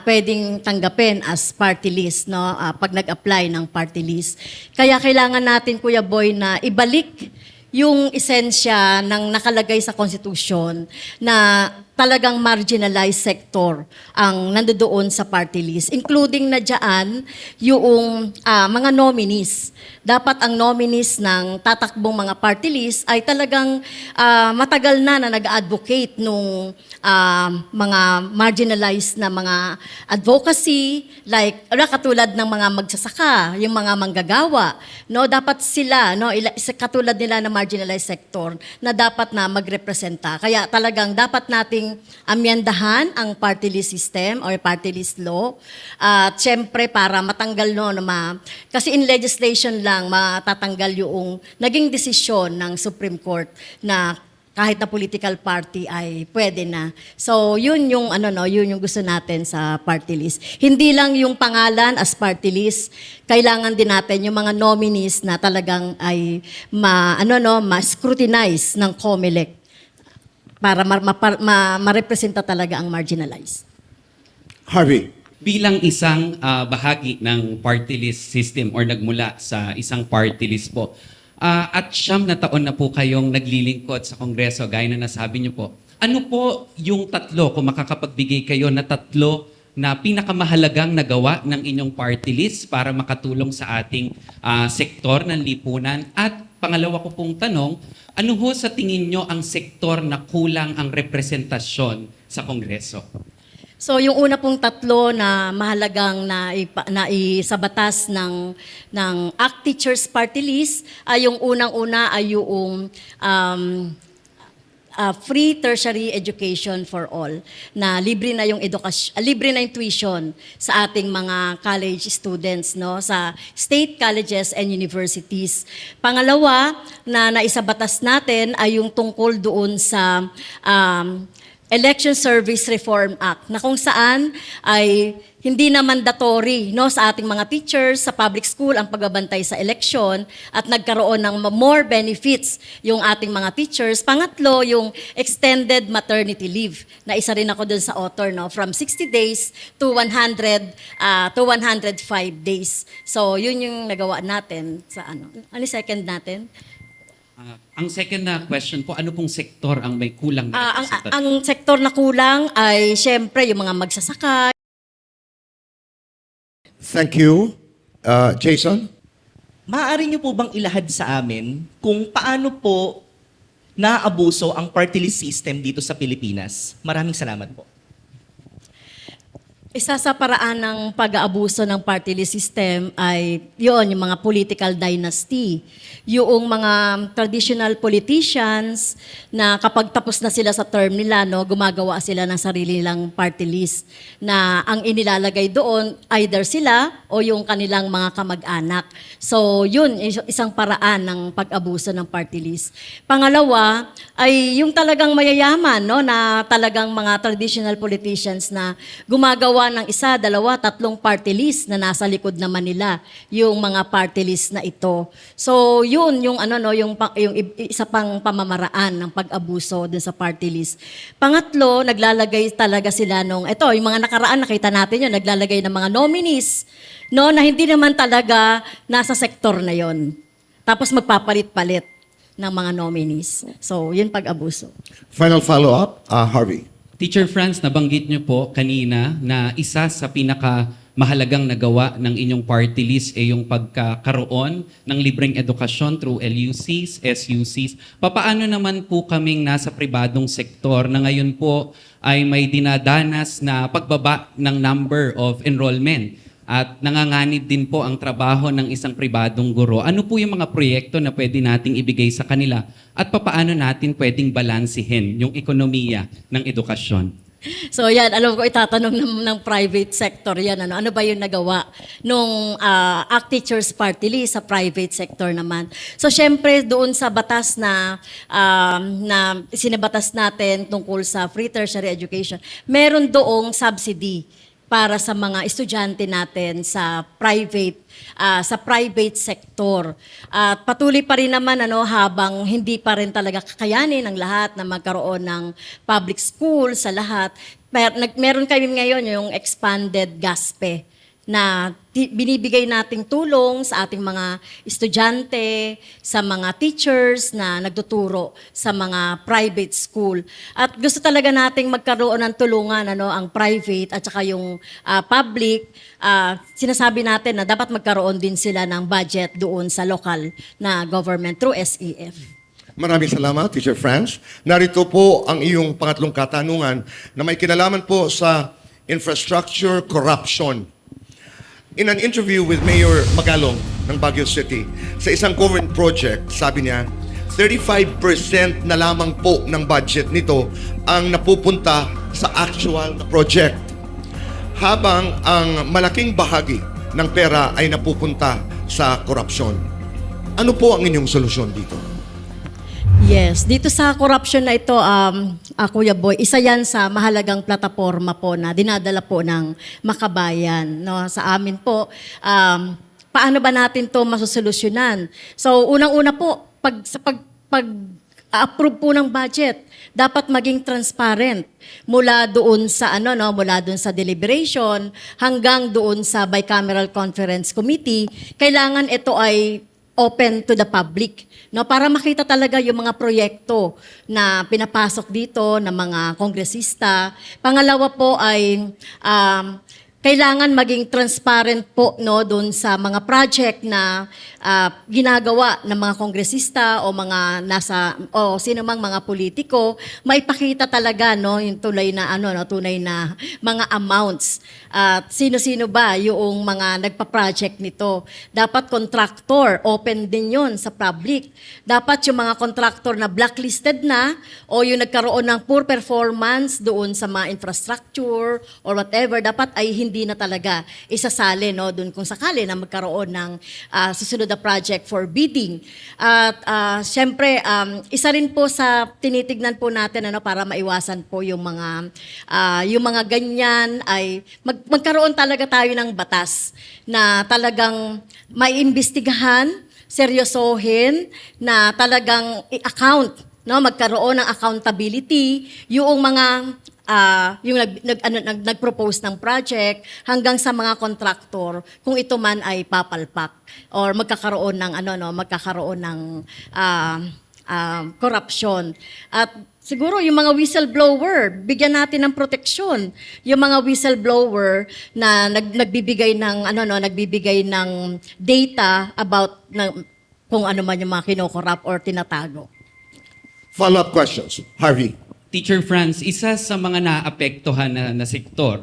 pwedeng tanggapin as party list, no, pag nag-apply ng party list. Kaya kailangan natin, Kuya Boy, na ibalik yung esensya ng nakalagay sa Constitution na talagang marginalized sector ang nandoon sa party list, including na dyan yung mga nominees. Dapat ang nominees ng tatakbong mga party list ay talagang matagal na nag-advocate nung mga marginalized na mga advocacy, like katulad ng mga magsasaka, yung mga manggagawa, no, dapat sila, no, katulad nila na marginalized sector na dapat na magrepresenta. Kaya talagang dapat nating amyendahan ang party list system or party list law. At syempre para matanggal kasi in legislation lang matatanggal yung naging desisyon ng Supreme Court na kahit na political party ay pwede na. So, yun yung yun yung gusto natin sa party list. Hindi lang yung pangalan as party list, kailangan din natin yung mga nominees na talagang ay ma-scrutinize ng COMELEC para ma-representa talaga ang marginalized. Harvey. Bilang isang bahagi ng party list system or nagmula sa isang party list po, at 9 na taon na po kayong naglilingkod sa Kongreso, gaya na nasabi niyo po. Ano po yung 3, kung makakapagbigay kayo na 3 na pinakamahalagang nagawa ng inyong party list para makatulong sa ating sektor ng lipunan? At pangalawa ko pong tanong, ano ho sa tingin nyo ang sektor na kulang ang representasyon sa Kongreso? So yung una pong 3 na mahalagang na sa batas ng ACT Teachers Party List ay yung unang-una ay yung free tertiary education for all, na libre na yung libre na yung tuition sa ating mga college students, no, sa state colleges and universities. Pangalawa na naisabatas natin ay yung tungkol doon sa Election Service Reform Act, na kung saan ay hindi na mandatory, no, sa ating mga teachers sa public school ang pagbabantay sa eleksyon at nagkaroon ng more benefits yung ating mga teachers. Pangatlo, yung extended maternity leave, na isa rin ako dun sa author, no, from 60 days to 105 days. So yun yung nagawa natin sa ano second natin? Ang second na question po, ano pong sektor ang may kulang na representasyon? Ang sektor na kulang ay syempre yung mga magsasaka. Thank you. Jason? Maaari niyo po bang ilahad sa amin kung paano po naaabuso ang party list system dito sa Pilipinas? Maraming salamat po. Isa sa paraan ng pag-aabuso ng party list system ay yon yung mga political dynasty. Yung mga traditional politicians na kapag tapos na sila sa term nila, no, gumagawa sila ng sarili nilang party list na ang inilalagay doon either sila o yung kanilang mga kamag-anak. So yun, isang paraan ng pag-abuso ng party list. Pangalawa ay yung talagang mayayaman, no, na talagang mga traditional politicians na gumagawa ng isa, dalawa, tatlong party list na nasa likod naman nila yung mga party list na ito. So, yun yung yung isa pang pamamaraan ng pag-abuso dun sa party list. Pangatlo, naglalagay talaga sila yung mga nakaraan nakita natin yun, naglalagay ng mga nominees, no, na hindi naman talaga nasa sektor na yon. Tapos magpapalit-palit ng mga nominees. So, yun pag-abuso. Final follow-up, Harvey. Teacher Franz, nabanggit niyo po kanina na isa sa pinakamahalagang nagawa ng inyong party list ay yung pagkakaroon ng libreng edukasyon through LUCs, SUCs. Papaano naman po kaming nasa pribadong sektor na ngayon po ay may dinadanas na pagbaba ng number of enrollment at nanganganib din po ang trabaho ng isang pribadong guro? Ano po yung mga proyekto na pwede nating ibigay sa kanila at papaano natin pwedeng balansihin yung ekonomiya ng edukasyon? So yan, alam ko itatanong ng private sector yan. Ano ba yung nagawa nung ACT Teachers Party List sa private sector naman? So syempre doon sa batas na sinabatas natin tungkol sa free tertiary education, meron doong subsidy para sa mga estudyante natin sa private sector. At patuloy pa rin naman habang hindi pa rin talaga kakayanin ng lahat na magkaroon ng public school sa lahat. Meron kami ngayon yung expanded GASPE na binibigay nating tulong sa ating mga estudyante, sa mga teachers na nagtuturo sa mga private school. At gusto talaga nating magkaroon ng tulungan ang private at saka yung public. Sinasabi natin na dapat magkaroon din sila ng budget doon sa local na government through SEF. Maraming salamat, Teacher Franz. Narito po ang iyong pangatlong katanungan na may kinalaman po sa infrastructure corruption. In an interview with Mayor Magalong ng Baguio City, sa isang government project, sabi niya, 35% na lamang po ng budget nito ang napupunta sa actual na project. Habang ang malaking bahagi ng pera ay napupunta sa korupsyon. Ano po ang inyong solusyon dito? Yes, dito sa corruption na ito, Kuya Boy, isa yan sa mahalagang plataforma po na dinadala po ng Makabayan. No? Sa amin po, paano ba natin to masusolusyonan? So, unang-una po, pag-approve po ng budget, dapat maging transparent mula doon sa mula doon sa deliberation hanggang doon sa bicameral conference committee. Kailangan ito ay open to the public, no, para makita talaga yung mga proyekto na pinapasok dito ng mga kongresista. Pangalawa po ay kailangan maging transparent po doon sa mga project na ginagawa ng mga kongresista o mga sino mang mga politiko, maipakita talaga yung tunay na tunay na mga amounts. At sino-sino ba yung mga nagpa-project nito? Dapat contractor, open din 'yon sa public. Dapat yung mga contractor na blacklisted na o yung nagkaroon ng poor performance doon sa mga infrastructure or whatever, dapat ay hindi na talaga isasali doon kung sakali na magkaroon ng susunod na project for bidding. At syempre, isa rin po sa tinitignan po natin para maiwasan po yung mga ganyan ay magkaroon talaga tayo ng batas na talagang maiimbestigahan, seryosohin, na talagang i-account, magkaroon ng accountability yung mga nag-propose ng project hanggang sa mga kontraktor kung ito man ay papalpak or magkakaroon ng korupsyon. At siguro yung mga whistleblower, bigyan natin ng proteksyon. Yung mga whistleblower na nagbibigay ng nagbibigay ng data about kung ano man yung mga kinokorrupt or tinatago. Follow-up questions. Harvey. Teacher Franz, isa sa mga naapektuhan na sektor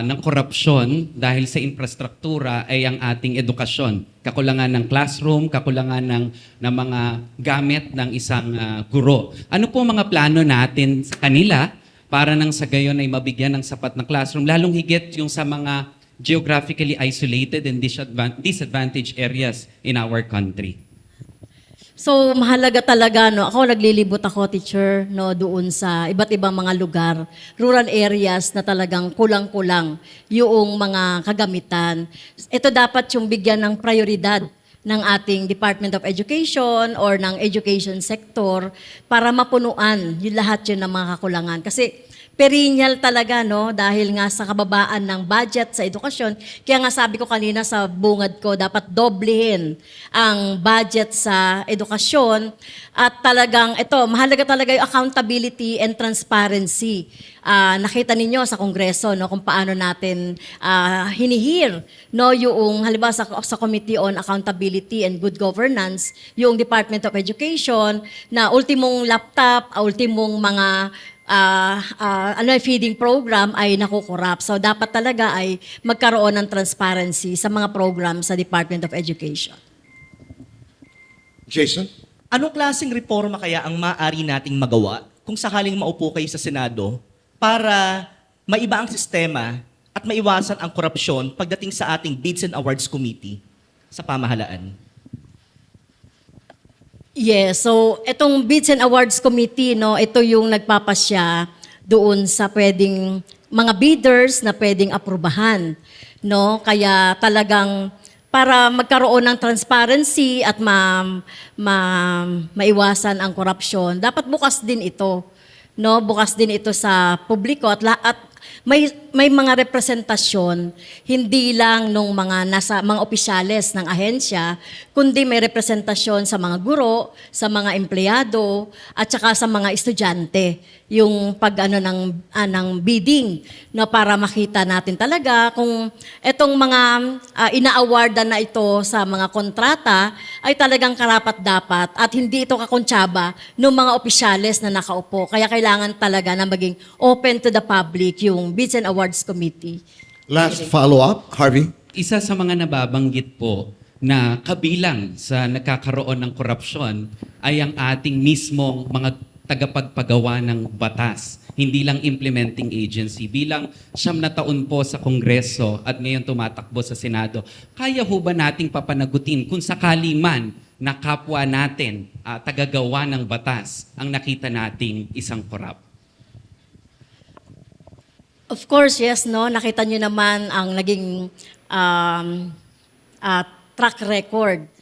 ng korupsyon dahil sa infrastruktura ay ang ating edukasyon. Kakulangan ng classroom, kakulangan ng mga gamit ng isang guro. Ano po mga plano natin sa kanila para nang sa gayon ay mabigyan ng sapat na classroom, lalong higit yung sa mga geographically isolated and disadvantaged areas in our country? So mahalaga talaga, no, ako naglilibot ako, teacher, no, doon sa iba't ibang mga lugar, rural areas na talagang kulang-kulang yung mga kagamitan. Ito dapat yung bigyan ng prioridad ng ating Department of Education or ng education sector para mapunuan yung lahat yun ng mga kakulangan. Kasi perennial talaga, no, dahil nga sa kababaan ng budget sa edukasyon. Kaya nga sabi ko kanina sa bungad ko, dapat doblehin ang budget sa edukasyon. At talagang, mahalaga talaga yung accountability and transparency. Nakita ninyo sa Kongreso, no, kung paano natin hinihir, no, yung halimbawa sa Committee on Accountability and Good Governance, yung Department of Education, na ultimong laptop, ultimong mga feeding program ay nakukurap. So dapat talaga ay magkaroon ng transparency sa mga program sa Department of Education. Jason. Anong klaseng reforma kaya ang maaari nating magawa kung sakaling maupo kayo sa Senado para maiba ang sistema at maiwasan ang korupsyon pagdating sa ating Bids and Awards Committee sa pamahalaan? Yes, so itong Bids and Awards Committee, no, ito yung nagpapasya doon sa pwedeng mga bidders na pwedeng aprubahan, no? Kaya talagang para magkaroon ng transparency at maiwasan ang korupsyon, dapat bukas din ito, no? Bukas din ito sa publiko at may mga representasyon, hindi lang nung mga opisyales ng ahensya, kundi may representasyon sa mga guro, sa mga empleyado, at saka sa mga estudyante, yung ng bidding, no, para makita natin talaga kung etong mga ina-awardan na ito sa mga kontrata ay talagang karapat-dapat at hindi ito kakontsaba ng mga opisyales na nakaupo. Kaya kailangan talaga na maging open to the public yung Bids and Awards Committee. Last follow-up. Harvey. Isa sa mga nababanggit po na kabilang sa nagkakaroon ng korupsyon ay ang ating mismong mga tagapagpagawa ng batas, hindi lang implementing agency. Bilang 9 na taon po sa Kongreso at ngayon tumatakbo sa Senado, kaya ho ba nating papanagutin kung sakali man na kapwa natin, tagagawa ng batas, ang nakita nating isang korap? Of course, yes, no. Nakita nyo naman ang naging track record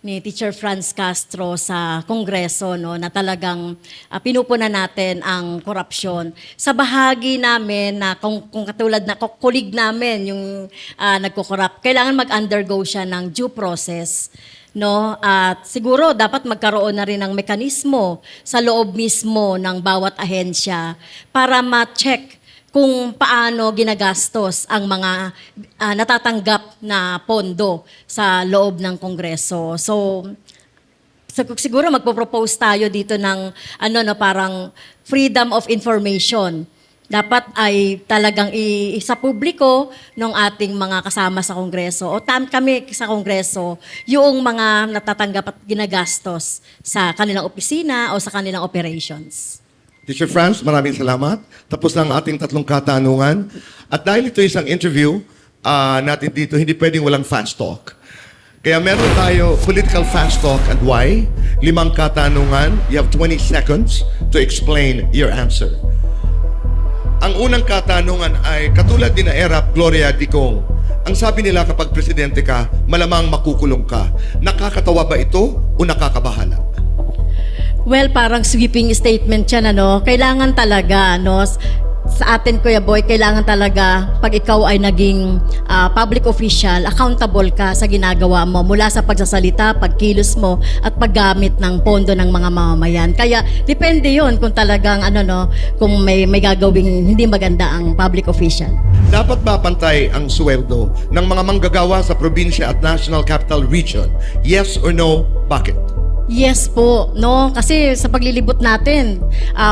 ni Teacher Franz Castro sa Kongreso, no, na talagang pinupunan natin ang korupsyon. Sa bahagi namin na kung katulad na kulig namin yung nagko-corrupt, kailangan mag-undergo siya ng due process, no? At siguro dapat magkaroon na rin ng mekanismo sa loob mismo ng bawat ahensya para ma-check kung paano ginagastos ang mga natatanggap na pondo sa loob ng Kongreso. So siguro magpo-propose tayo dito ng parang freedom of information. Dapat ay talagang sa publiko ng ating mga kasama sa Kongreso o kami sa Kongreso yung mga natatanggap at ginagastos sa kanilang opisina o sa kanilang operations. Teacher Franz, maraming salamat. Tapos na ang ating 3 katanungan. At dahil ito isang interview natin dito, hindi pwedeng walang fast talk. Kaya meron tayo political fast talk and why. 5 katanungan. You have 20 seconds to explain your answer. Ang unang katanungan ay katulad din na era Gloria Dicong. Ang sabi nila kapag presidente ka, malamang makukulong ka. Nakakatawa ba ito o nakakabahala? Well, parang sweeping statement yan, Kailangan talaga, sa atin, Kuya Boy, kailangan talaga pag ikaw ay naging public official, accountable ka sa ginagawa mo mula sa pagsasalita, pagkilos mo at paggamit ng pondo ng mga mamamayan. Kaya depende 'yon kung talagang kung may gagawing hindi maganda ang public official. Dapat ba pantay ang sweldo ng mga manggagawa sa probinsya at National Capital Region? Yes or no? Bakit? Yes po, no? Kasi sa paglilibot natin,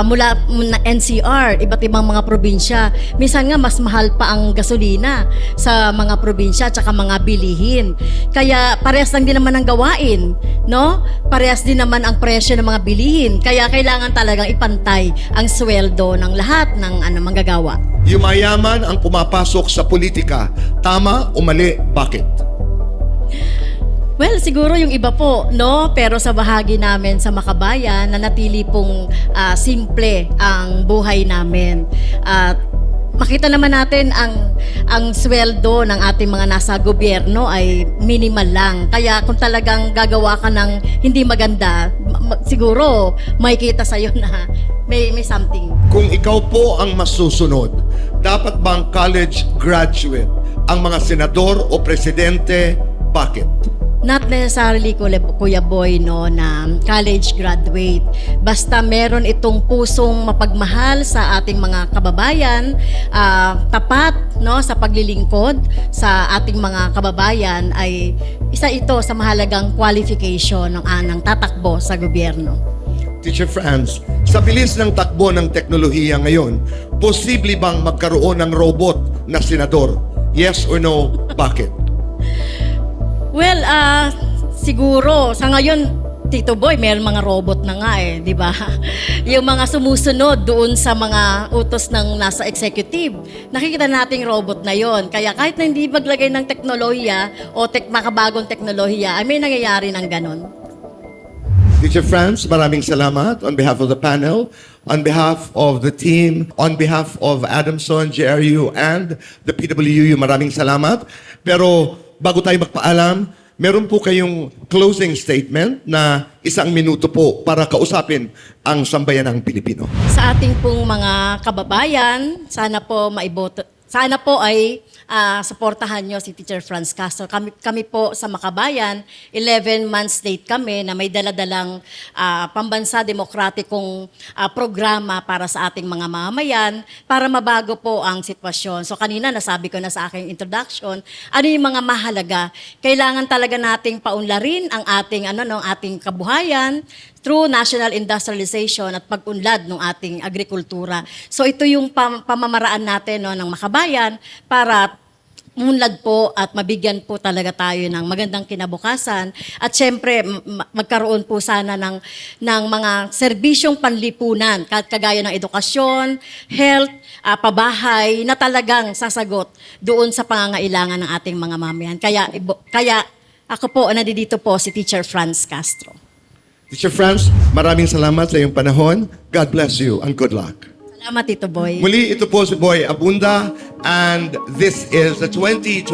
mula NCR, iba't ibang mga probinsya, minsan nga mas mahal pa ang gasolina sa mga probinsya at saka mga bilihin. Kaya parehas lang din naman ang gawain, no? Parehas din naman ang presyo ng mga bilihin. Kaya kailangan talagang ipantay ang sweldo ng lahat ng manggagawa. Yumayaman ang pumapasok sa politika. Tama o mali? Bakit? Well, siguro yung iba po, no? Pero sa bahagi namin sa Makabayan, nanatili pong simple ang buhay namin. At makita naman natin ang sweldo ng ating mga nasa gobyerno ay minimal lang. Kaya kung talagang gagawa ka ng hindi maganda, siguro makikita sa'yo na may something. Kung ikaw po ang masusunod, dapat bang college graduate ang mga senador o presidente? Bakit? Not necessarily, Kuya Boy, no, na college graduate. Basta meron itong pusong mapagmahal sa ating mga kababayan, tapat, no, sa paglilingkod sa ating mga kababayan, ay isa ito sa mahalagang qualification ng tatakbo sa gobyerno. Teacher Franz, sa bilis ng takbo ng teknolohiya ngayon, posible bang magkaroon ng robot na senador? Yes or no? Bakit? Well, siguro sa ngayon, Tito Boy, may mga robot na nga di ba? Yung mga sumusunod doon sa mga utos ng nasa executive, nakikita nating robot na yon. Kaya kahit na hindi maglagay ng teknolohiya o makabagong teknolohiya, ay may nangyayari ng ganon. Teacher Franz, maraming salamat on behalf of the panel, on behalf of the team, on behalf of Adamson, JRU, and the PWU, maraming salamat. Pero bago tayo magpaalam, meron po kayong closing statement na 1 minuto po para kausapin ang sambayanang Pilipino. Sa ating pong mga kababayan, sana po ay suportahan nyo si Teacher Franz Castro. Kami po sa Makabayan, 11 months late kami na may daladalang pambansa demokratikong programa para sa ating mga mamamayan para mabago po ang sitwasyon. So kanina nasabi ko na sa aking introduction, ano yung mga mahalaga. Kailangan talaga nating paunlarin ang ating kabuhayan through national industrialization at pag-unlad ng ating agrikultura. So ito yung pamamaraan natin ng Makabayan para munlad po at mabigyan po talaga tayo ng magandang kinabukasan at syempre magkaroon po sana ng mga serbisyong panlipunan kagaya ng edukasyon, health, pabahay na talagang sasagot doon sa pangangailangan ng ating mga mamayan. Kaya ako po, nandito po si Teacher Franz Castro. Teacher Franz, maraming salamat sa iyong panahon. God bless you and good luck. Salamat, Tito Boy. Muli, ito po si Boy Abunda and this is the 2025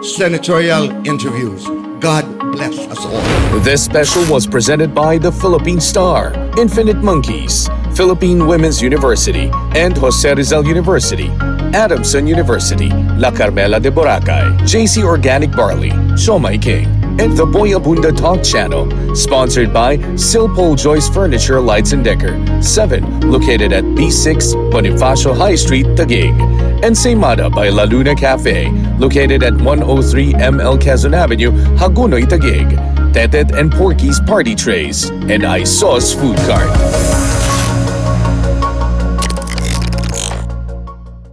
Senatorial Interviews. God bless us all. This special was presented by the Philippine Star, Infinite Monkeys, Philippine Women's University, and Jose Rizal University, Adamson University, La Carmela de Boracay, JC Organic Barley, Siomai King, and the Boy Abunda Talk Channel, sponsored by Silpol Joyce Furniture Lights and Decker, 7, located at B6 Bonifacio High Street, Taguig, and Seymada by La Luna Cafe, located at 103 ML Quezon Avenue, Hagonoy, Taguig, Tetet and Porky's Party Trays, and Isos Food Cart.